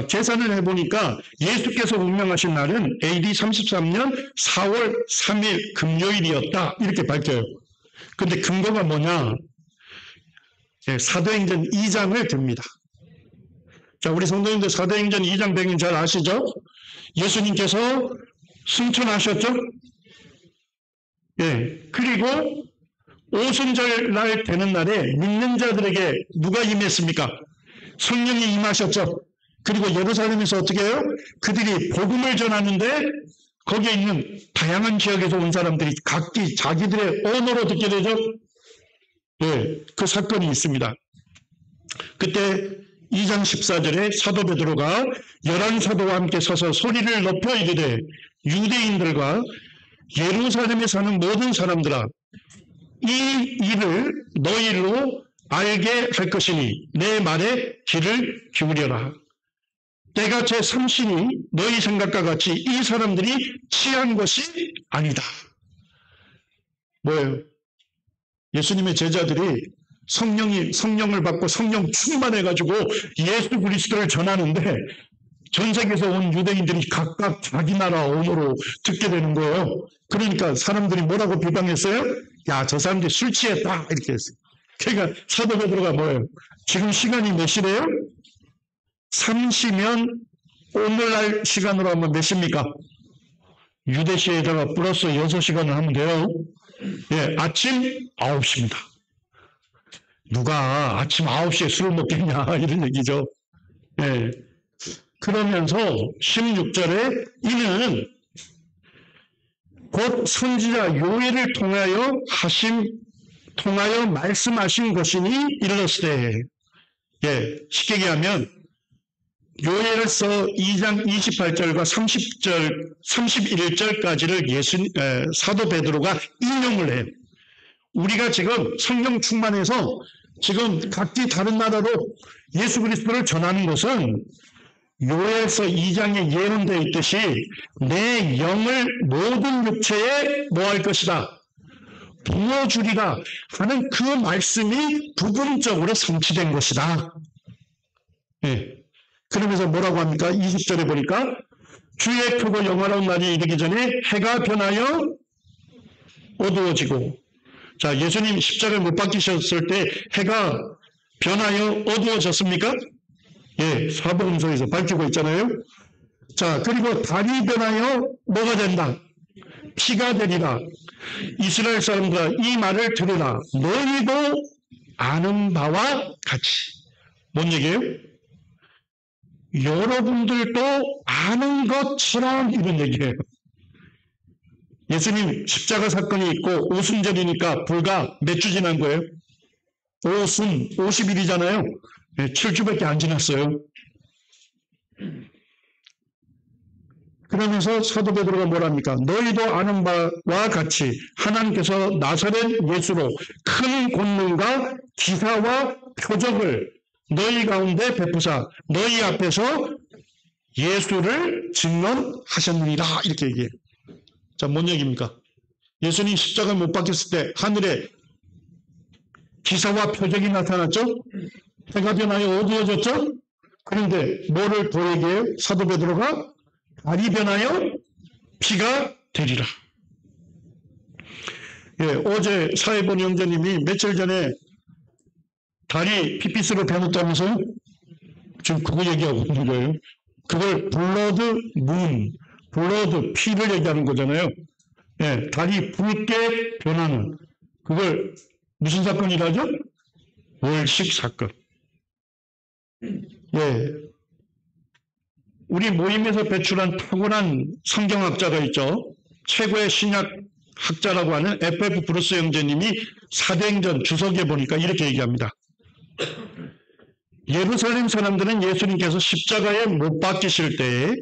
계산을 해보니까 예수께서 운명하신 날은 AD 33년 4월 3일 금요일이었다 이렇게 밝혀요. 근데 근거가 뭐냐? 사도행전 2장을 듭니다. 자, 우리 성도님들 사도행전 2장 100인 잘 아시죠? 예수님께서 승천하셨죠? 예. 그리고 오순절 날 되는 날에 믿는 자들에게 누가 임했습니까? 성령이 임하셨죠? 그리고 예루살렘에서 어떻게 해요? 그들이 복음을 전하는데 거기에 있는 다양한 지역에서 온 사람들이 각기 자기들의 언어로 듣게 되죠? 네, 그 사건이 있습니다. 그때 2장 14절에 사도 베드로가 11사도와 함께 서서 소리를 높여 이르되 유대인들과 예루살렘에 사는 모든 사람들아 이 일을 너희로 알게 할 것이니 내 말에 귀를 기울여라. 때가 제 3신이 너희 생각과 같이 이 사람들이 취한 것이 아니다. 뭐예요? 예수님의 제자들이 성령을 받고 성령 충만해가지고 예수 그리스도를 전하는데 전 세계에서 온 유대인들이 각각 자기 나라 언어로 듣게 되는 거예요. 그러니까 사람들이 뭐라고 비방했어요? 야, 저 사람들이 술 취했다 이렇게 했어요. 그러니까 사도 베드로가 뭐예요? 지금 시간이 몇 시래요? 3시면 오늘날 시간으로 하면 몇 시입니까? 유대시에다가 플러스 6시간을 하면 돼요. 예, 아침 9시입니다. 누가 아침 9시에 술을 먹겠냐 이런 얘기죠. 예. 그러면서 16절에 이는 곧 선지자 요엘을 통하여 말씀하신 것이니 이르렀으되 예, 쉽게 얘기하면 요엘서 2장 28절과 30절, 31절까지를 사도 베드로가 인용을 해요. 우리가 지금 성령 충만해서 지금 각기 다른 나라로 예수 그리스도를 전하는 것은 요엘서 2장에 예언되어 있듯이 내 영을 모든 육체에 뭐 할 것이다? 부어주리라 하는 그 말씀이 부분적으로 성취된 것이다. 예. 그러면서 뭐라고 합니까? 20절에 보니까 주의 크고 영화로운 날이 이르기 전에 해가 변하여 어두워지고, 자, 예수님 십자가에 못 박히셨을 때 해가 변하여 어두워졌습니까? 예, 사복음서에서 밝히고 있잖아요. 자, 그리고 달이 변하여 뭐가 된다? 피가 되리라. 이스라엘 사람들아 이 말을 들으라. 너희도 아는 바와 같이. 뭔 얘기예요? 여러분들도 아는 것처럼 이런 얘기예요. 예수님 십자가 사건이 있고 오순절이니까 불과 몇 주 지난 거예요? 오순 50일이잖아요. 7주밖에 안 지났어요. 그러면서 사도 베드로가 뭐랍니까? 너희도 아는 바와 같이 하나님께서 나사렛 예수로 큰 권능과 기사와 표적을 너희 가운데 베푸사 너희 앞에서 예수를 증언하셨느니라 이렇게 얘기해요. 자, 뭔 얘기입니까? 예수님 십자가 못 박혔을 때 하늘에 기사와 표적이 나타났죠? 해가 변하여 어두워졌죠? 그런데 뭐를 더 얘기해요? 사도 베드로가 달이 변하여 피가 되리라. 예, 어제 사회본 형제님이 며칠 전에 달이 핏빛으로 변했다면서요? 지금 그거 얘기하고 있는 거예요. 그걸 블러드 문, 블러드 피를 얘기하는 거잖아요. 예, 달이 붉게 변하는 그걸 무슨 사건이라죠? 월식 사건. 예, 우리 모임에서 배출한 탁월한 성경학자가 있죠. 최고의 신약 학자라고 하는 F.F. 브루스 형제님이 사도행전 주석에 보니까 이렇게 얘기합니다. 예루살렘 사람들은 예수님께서 십자가에 못 박히실 때에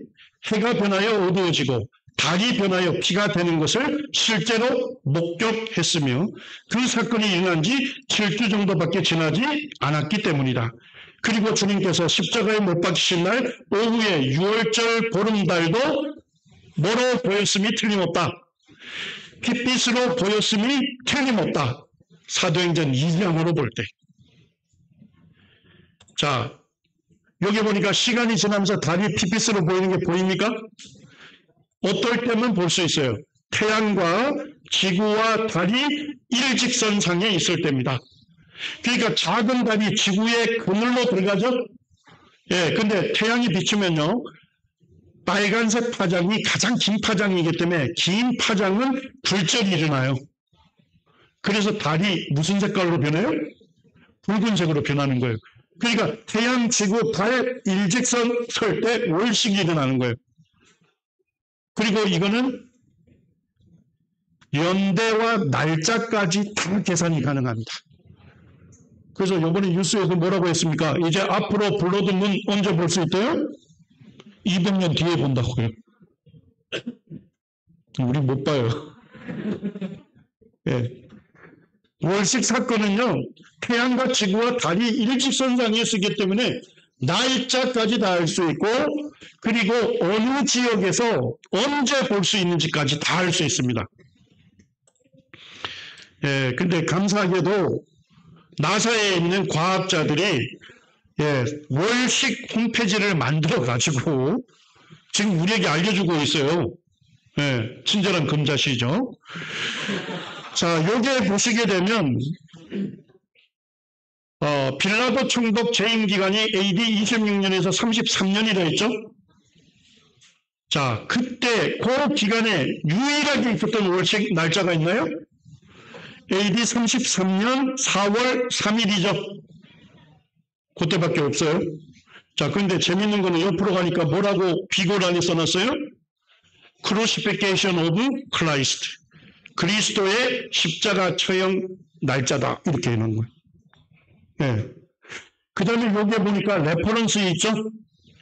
해가 변하여 어두워지고 달이 변하여 피가 되는 것을 실제로 목격했으며 그 사건이 일어난 지 7주 정도밖에 지나지 않았기 때문이다. 그리고 주님께서 십자가에 못 박히신 날 오후에 6월절 보름달도 뭐로 보였음이 틀림없다. 핏빛으로 보였음이 틀림없다. 사도행전 2장으로 볼 때. 자, 여기 보니까 시간이 지나면서 달이 핏빛으로 보이는 게 보입니까? 어떨 때만 볼 수 있어요. 태양과 지구와 달이 일직선상에 있을 때입니다. 그러니까 작은 달이 지구의 그늘로 들어가죠? 예, 근데 태양이 비추면요, 빨간색 파장이 가장 긴 파장이기 때문에 긴 파장은 굴절이 일어나요. 그래서 달이 무슨 색깔로 변해요? 붉은색으로 변하는 거예요. 그러니까 태양, 지구, 달 일직선 설 때 월식이 일어나는 거예요. 그리고 이거는 연대와 날짜까지 다 계산이 가능합니다. 그래서 이번에 뉴스에서 뭐라고 했습니까? 이제 앞으로 블러드문 언제 볼 수 있대요? 200년 뒤에 본다고요. 우리 못 봐요. 예. 월식 사건은요, 태양과 지구와 달이 일직선상에 있기 때문에 날짜까지 다 알 수 있고, 그리고 어느 지역에서 언제 볼 수 있는지까지 다 알 수 있습니다. 예, 근데 감사하게도 나사에 있는 과학자들이 월식 홈페이지를 만들어가지고 지금 우리에게 알려주고 있어요. 예, 친절한 금자시죠. 자, 여기에 보시게 되면 빌라도 총독 재임 기간이 AD 26년에서 33년이라 했죠. 자, 그때 그 기간에 유일하게 있었던 월식 날짜가 있나요? AD 33년 4월 3일이죠. 그때밖에 없어요. 자, 그런데 재밌는 거는 옆으로 가니까 뭐라고 비고란에 써놨어요? Crucifixion of Christ. 그리스도의 십자가 처형 날짜다. 이렇게 해놓은 거예요. 예. 그 다음에 여기에 보니까 레퍼런스 있죠?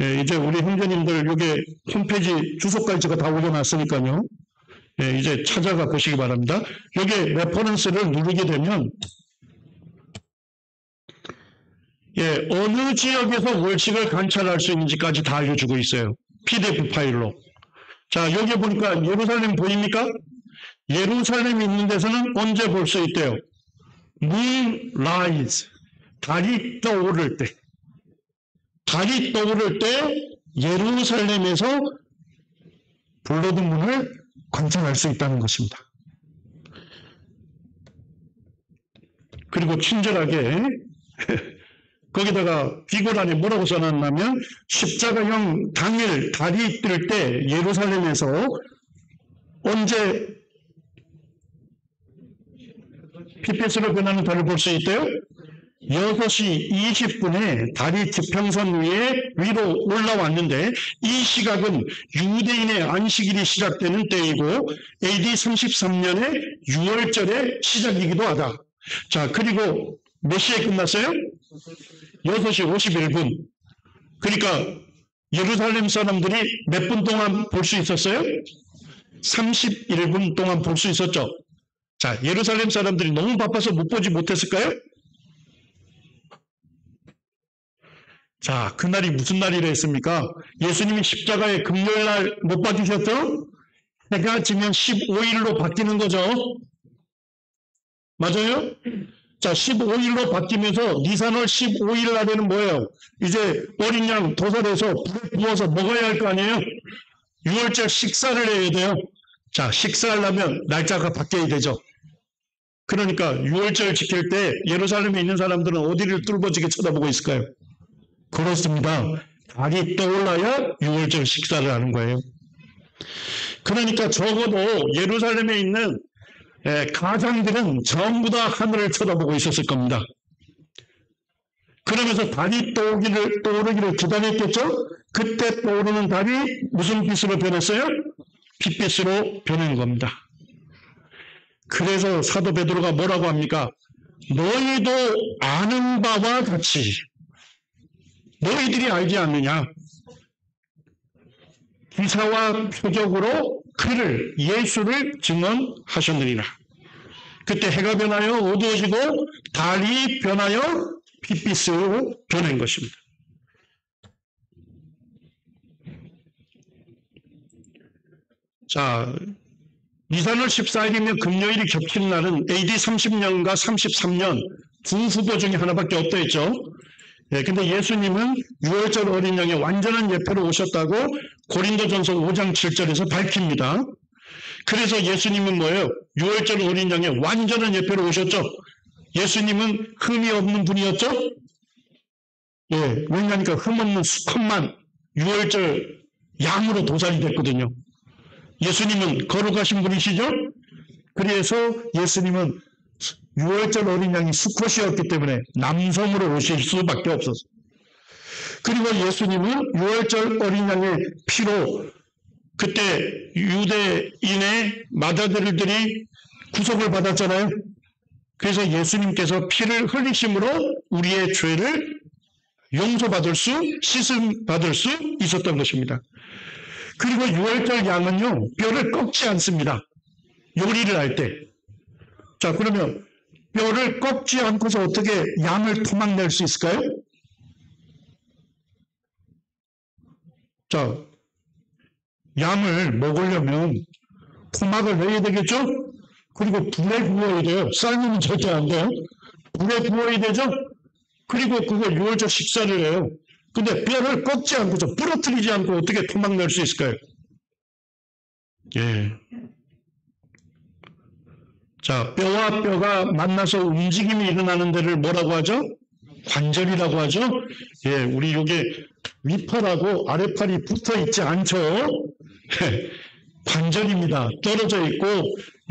예, 이제 우리 형제님들 여기 홈페이지 주소까지 제가 다 올려놨으니까요. 예, 이제 찾아가 보시기 바랍니다. 여기에 레퍼런스를 누르게 되면 예, 어느 지역에서 월식을 관찰할 수 있는지까지 다 알려주고 있어요. PDF 파일로. 자, 여기 보니까 예루살렘 보입니까? 예루살렘이 있는 데서는 언제 볼 수 있대요? Moonrise. 달이 떠오를 때. 달이 떠오를 때 예루살렘에서 블러드문을 관찰할 수 있다는 것입니다. 그리고 친절하게 거기다가 비고란에 뭐라고 써놨냐면 십자가형 당일 달이 뜰 때 예루살렘에서 언제 피패스로 변하는 달을 볼 수 있대요? 6시 20분에 달이 지평선 위로 올라왔는데 이 시각은 유대인의 안식일이 시작되는 때이고 AD 33년의 6월절의 시작이기도 하다. 자, 그리고 몇 시에 끝났어요? 6시 51분. 그러니까 예루살렘 사람들이 몇 분 동안 볼 수 있었어요? 31분 동안 볼 수 있었죠. 자, 예루살렘 사람들이 너무 바빠서 보지 못했을까요? 자, 그날이 무슨 날이라 했습니까? 예수님이 십자가에 금요일날 못 박히셨죠? 해가 지면 15일로 바뀌는 거죠. 맞아요? 자, 15일로 바뀌면서 니산월 15일 날에는 뭐예요? 이제 어린 양 도살해서 불에 구워서 먹어야 할 거 아니에요? 6월절 식사를 해야 돼요. 자, 식사하려면 날짜가 바뀌어야 되죠. 그러니까 6월절 지킬 때 예루살렘에 있는 사람들은 어디를 뚫어지게 쳐다보고 있을까요? 그렇습니다. 달이 떠올라야 6월절 식사를 하는 거예요. 그러니까 적어도 예루살렘에 있는 가장들은 전부 다 하늘을 쳐다보고 있었을 겁니다. 그러면서 달이 떠오르기를 기다렸겠죠? 그때 떠오르는 달이 무슨 빛으로 변했어요? 빛빛으로 변한 겁니다. 그래서 사도 베드로가 뭐라고 합니까? 너희도 아는 바와 같이 너희들이 알지 않느냐? 기사와 표적으로 그를 예수를 증언하셨느니라. 그때 해가 변하여 어두워지고 달이 변하여 빛빛으로 변한 것입니다. 자, 니산월 14일이면 금요일이 겹치는 날은 AD 30년과 33년 두 후보 중에 하나밖에 없다 했죠. 예, 근데 예수님은 6월절 어린 양의 완전한 예표로 오셨다고 고린도전서 5장 7절에서 밝힙니다. 그래서 예수님은 뭐예요? 6월절 어린 양의 완전한 예표로 오셨죠. 예수님은 흠이 없는 분이었죠. 예, 왜냐하니까 흠 없는 수컷만 6월절 양으로 도살이 됐거든요. 예수님은 거룩하신 분이시죠. 그래서 예수님은 6월절 어린 양이 수컷이었기 때문에 남성으로 오실 수밖에 없었어요. 그리고 예수님은 6월절 어린 양의 피로 그때 유대인의 마다들들이 구속을 받았잖아요. 그래서 예수님께서 피를 흘리심으로 우리의 죄를 용서받을 수, 씻음 받을 수 있었던 것입니다. 그리고 6월절 양은요, 뼈를 꺾지 않습니다. 요리를 할 때. 자, 그러면 뼈를 꺾지 않고서 어떻게 양을 토막낼 수 있을까요? 자, 양을 먹으려면 토막을 내야 되겠죠? 그리고 불에 구워야 돼요. 삶으면 절대 안 돼요. 불에 구워야 되죠? 그리고 그걸 6월절 식사를 해요. 근데 뼈를 꺾지 않고서 부러뜨리지 않고 어떻게 토막낼 수 있을까요? 예. 자, 뼈와 뼈가 만나서 움직임이 일어나는 데를 뭐라고 하죠? 관절이라고 하죠? 예, 우리 요게 윗팔하고 아랫팔이 붙어 있지 않죠? 관절입니다. 떨어져 있고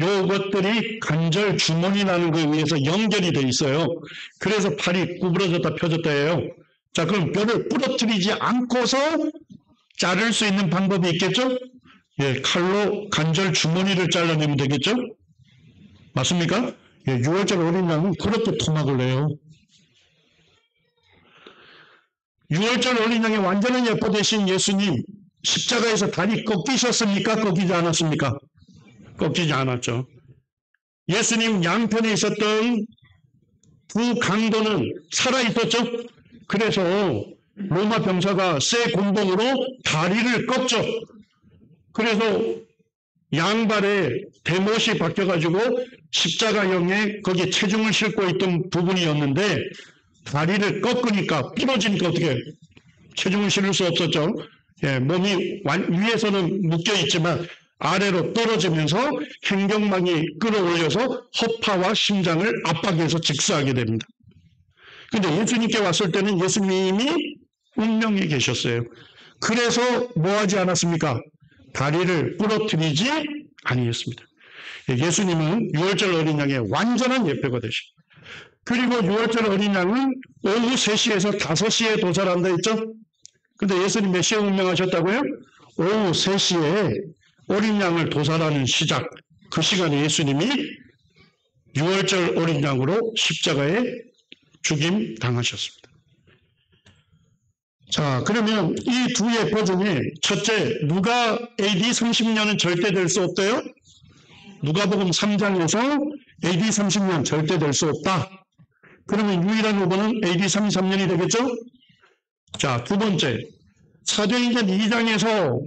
요것들이 관절 주머니라는 거에 의해서 연결이 돼 있어요. 그래서 팔이 구부러졌다 펴졌다 해요. 자, 그럼 뼈를 부러뜨리지 않고서 자를 수 있는 방법이 있겠죠? 예, 칼로 관절 주머니를 잘라내면 되겠죠? 맞습니까? 예, 6월절 어린 양은 그렇게 토막을 내요. 6월절 어린 양의 완전한 예포 되신 예수님, 십자가에서 다리 꺾이셨습니까? 꺾이지 않았습니까? 꺾이지 않았죠. 예수님 양편에 있었던 두 강도는 살아있었죠. 그래서 로마 병사가 쇠 곤봉으로 다리를 꺾죠. 그래서 양발에 대못이 박혀가지고 십자가형에 거기에 체중을 싣고 있던 부분이었는데 다리를 꺾으니까 부러지니까 어떻게 체중을 실을 수 없었죠. 몸이 위에서는 묶여있지만 아래로 떨어지면서 횡격막이 끌어올려서 허파와 심장을 압박해서 직사하게 됩니다. 근데 예수님께 왔을 때는 예수님이 운명에 계셨어요. 그래서 뭐 하지 않았습니까? 다리를 부러뜨리지 아니했습니다. 예수님은 6월절 어린 양의 완전한 예표가 되십니다. 그리고 6월절 어린 양은 오후 3시에서 5시에 도살한다 했죠? 근데 예수님 몇 시에 운명하셨다고요? 오후 3시에 어린 양을 도살하는 시작, 그 시간에 예수님이 6월절 어린 양으로 십자가에 죽임 당하셨습니다. 자, 그러면 이 두 예포 중에 첫째, 누가 AD 30년은 절대 될 수 없대요? 누가복음 3장에서 AD 30년 절대 될 수 없다. 그러면 유일한 후보는 AD 33년이 되겠죠? 자, 두 번째, 사도행전 2장에서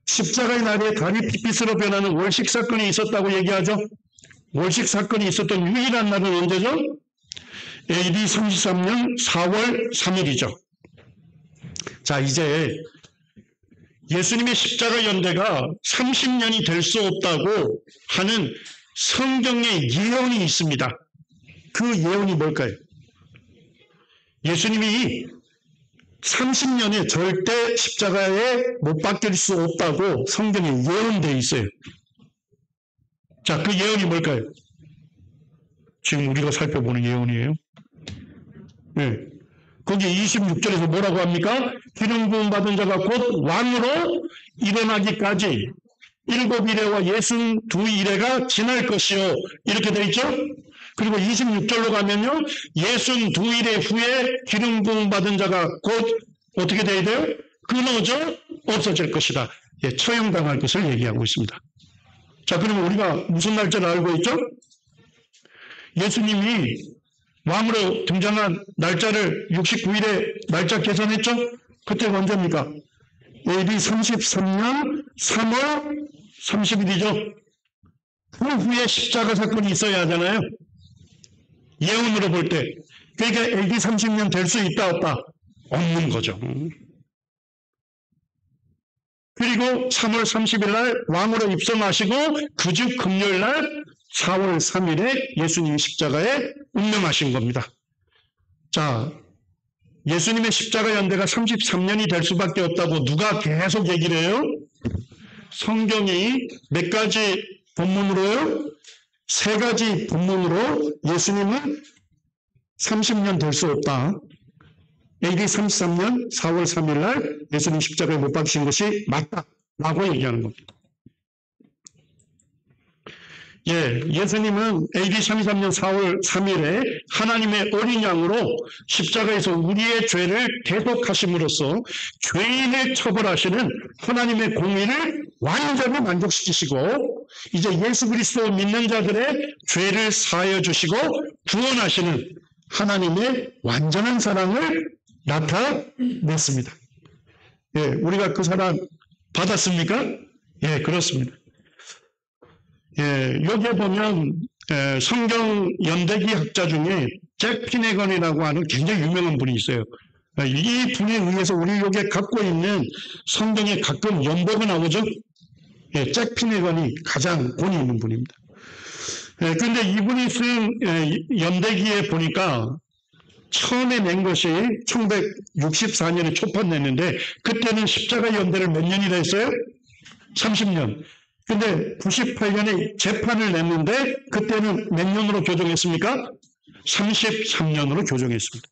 십자가의 날에 다리 핏빛으로 변하는 월식 사건이 있었다고 얘기하죠? 월식 사건이 있었던 유일한 날은 언제죠? AD 33년 4월 3일이죠. 자, 이제 예수님의 십자가 연대가 30년이 될 수 없다고 하는 성경의 예언이 있습니다. 그 예언이 뭘까요? 예수님이 30년에 절대 십자가에 못 박힐 수 없다고 성경에 예언되어 있어요. 자, 그 예언이 뭘까요? 지금 우리가 살펴보는 예언이에요. 네. 거기 26절에서 뭐라고 합니까? 기름 부음 받은 자가 곧 왕으로 일어나기까지 7이레와 62이레가 지날 것이요. 이렇게 되어 있죠? 그리고 26절로 가면요. 62이레 후에 기름 부음 받은 자가 곧 어떻게 되어야 돼요? 끊어져 없어질 것이다. 예, 처형당할 것을 얘기하고 있습니다. 자, 그러면 우리가 무슨 날짜를 알고 있죠? 예수님이 왕으로 등장한 날짜를 69일에 날짜 계산했죠? 그때가 언제입니까? AD 33년 3월 30일이죠. 그 후에 십자가 사건이 있어야 하잖아요. 예언으로 볼 때. 그러니까 AD 30년 될 수 있다 없다? 없는 거죠. 그리고 3월 30일 날 왕으로 입성하시고 그 주 금요일 날 4월 3일에 예수님이 십자가에 운명하신 겁니다. 자, 예수님의 십자가 연대가 33년이 될 수밖에 없다고 누가 계속 얘기를 해요? 성경이 몇 가지 본문으로요? 3가지 본문으로 예수님은 30년 될 수 없다. AD 33년 4월 3일 날 예수님 십자가에 못 박히신 것이 맞다라고 얘기하는 겁니다. 예수님은 AD 33년 4월 3일에 하나님의 어린 양으로 십자가에서 우리의 죄를 대속하심으로써 죄인을 처벌하시는 하나님의 공의를 완전히 만족시키시고 이제 예수 그리스도 믿는 자들의 죄를 사하여 주시고 구원하시는 하나님의 완전한 사랑을 나타냈습니다. 우리가 그 사랑 받았습니까? 그렇습니다. 여기에 보면 성경 연대기 학자 중에 잭 피네건이라고 하는 굉장히 유명한 분이 있어요. 이 분에 의해서 우리 여기에 갖고 있는 성경에 가끔 연보가 나오죠. 잭 피네건이 가장 권위 있는 분입니다. 그런데 이분이 쓴 연대기에 보니까 처음에 낸 것이 1964년에 초판 냈는데 그때는 십자가 연대를 몇 년이라 했어요? 30년. 근데 98년에 재판을 냈는데 그때는 몇 년으로 교정했습니까? 33년으로 교정했습니다.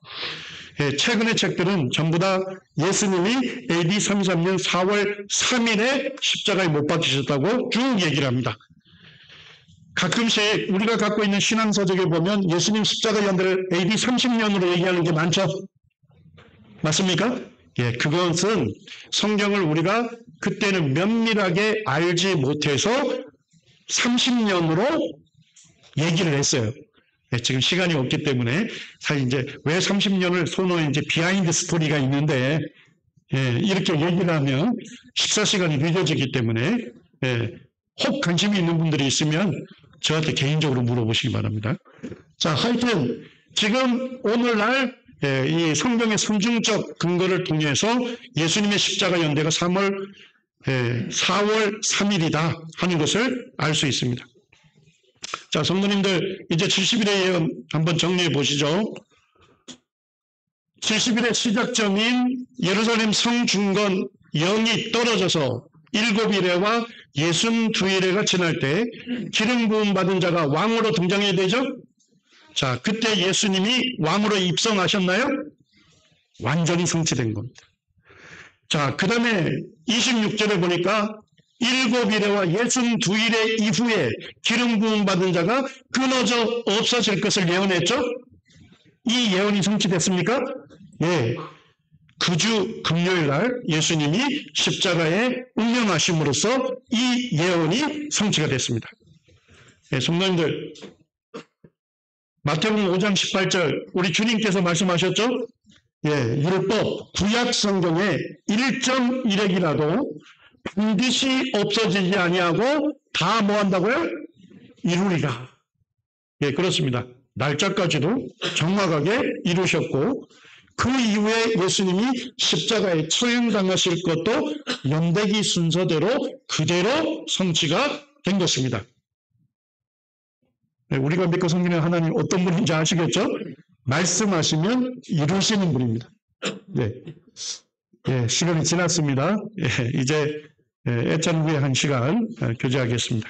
최근의 책들은 전부 다 예수님이 AD 33년 4월 3일에 십자가에 못 박히셨다고 쭉 얘기를 합니다. 가끔씩 우리가 갖고 있는 신앙서적에 보면 예수님 십자가 연대를 AD 30년으로 얘기하는 게 많죠. 맞습니까? 예, 그것은 성경을 우리가 그때는 면밀하게 알지 못해서 30년으로 얘기를 했어요. 예, 지금 시간이 없기 때문에 사실 이제 왜 30년을 소노인지 비하인드 스토리가 있는데 예, 이렇게 얘기를 하면 식사 시간이 늦어지기 때문에 예, 혹 관심이 있는 분들이 있으면 저한테 개인적으로 물어보시기 바랍니다. 자, 하여튼 지금 오늘날 예, 이 성경의 선중적 근거를 통해서 예수님의 십자가 연대가 4월 3일이다 하는 것을 알 수 있습니다. 자, 성도님들 이제 70일의 예언 한번 정리해 보시죠. 70일의 시작점인 예루살렘 성중건 영이 떨어져서 7일에와 62일에가 지날 때 기름 부음 받은 자가 왕으로 등장해야 되죠? 자, 그때 예수님이 왕으로 입성하셨나요? 완전히 성취된 겁니다. 자, 그 다음에 26절에 보니까 7일에와 62일의 이후에 기름 부음 받은 자가 끊어져 없어질 것을 예언했죠? 이 예언이 성취됐습니까? 예. 그 주 금요일 날 예수님이 십자가에 운명하심으로써 이 예언이 성취가 됐습니다. 예, 성도님들, 마태복음 5장 18절 우리 주님께서 말씀하셨죠? 예, 율법, 구약 성경에 1.1핵이라도 반드시 없어지지 아니하고 다 뭐 한다고요? 이루리라. 예, 그렇습니다. 날짜까지도 정확하게 이루셨고 그 이후에 예수님이 십자가에 처형당하실 것도 연대기 순서대로 그대로 성취가 된 것입니다. 네, 우리가 믿고 섬기는 하나님 어떤 분인지 아시겠죠? 말씀하시면 이루시는 분입니다. 네, 예, 시간이 지났습니다. 예, 이제 애찬 후에 한 시간 교제하겠습니다.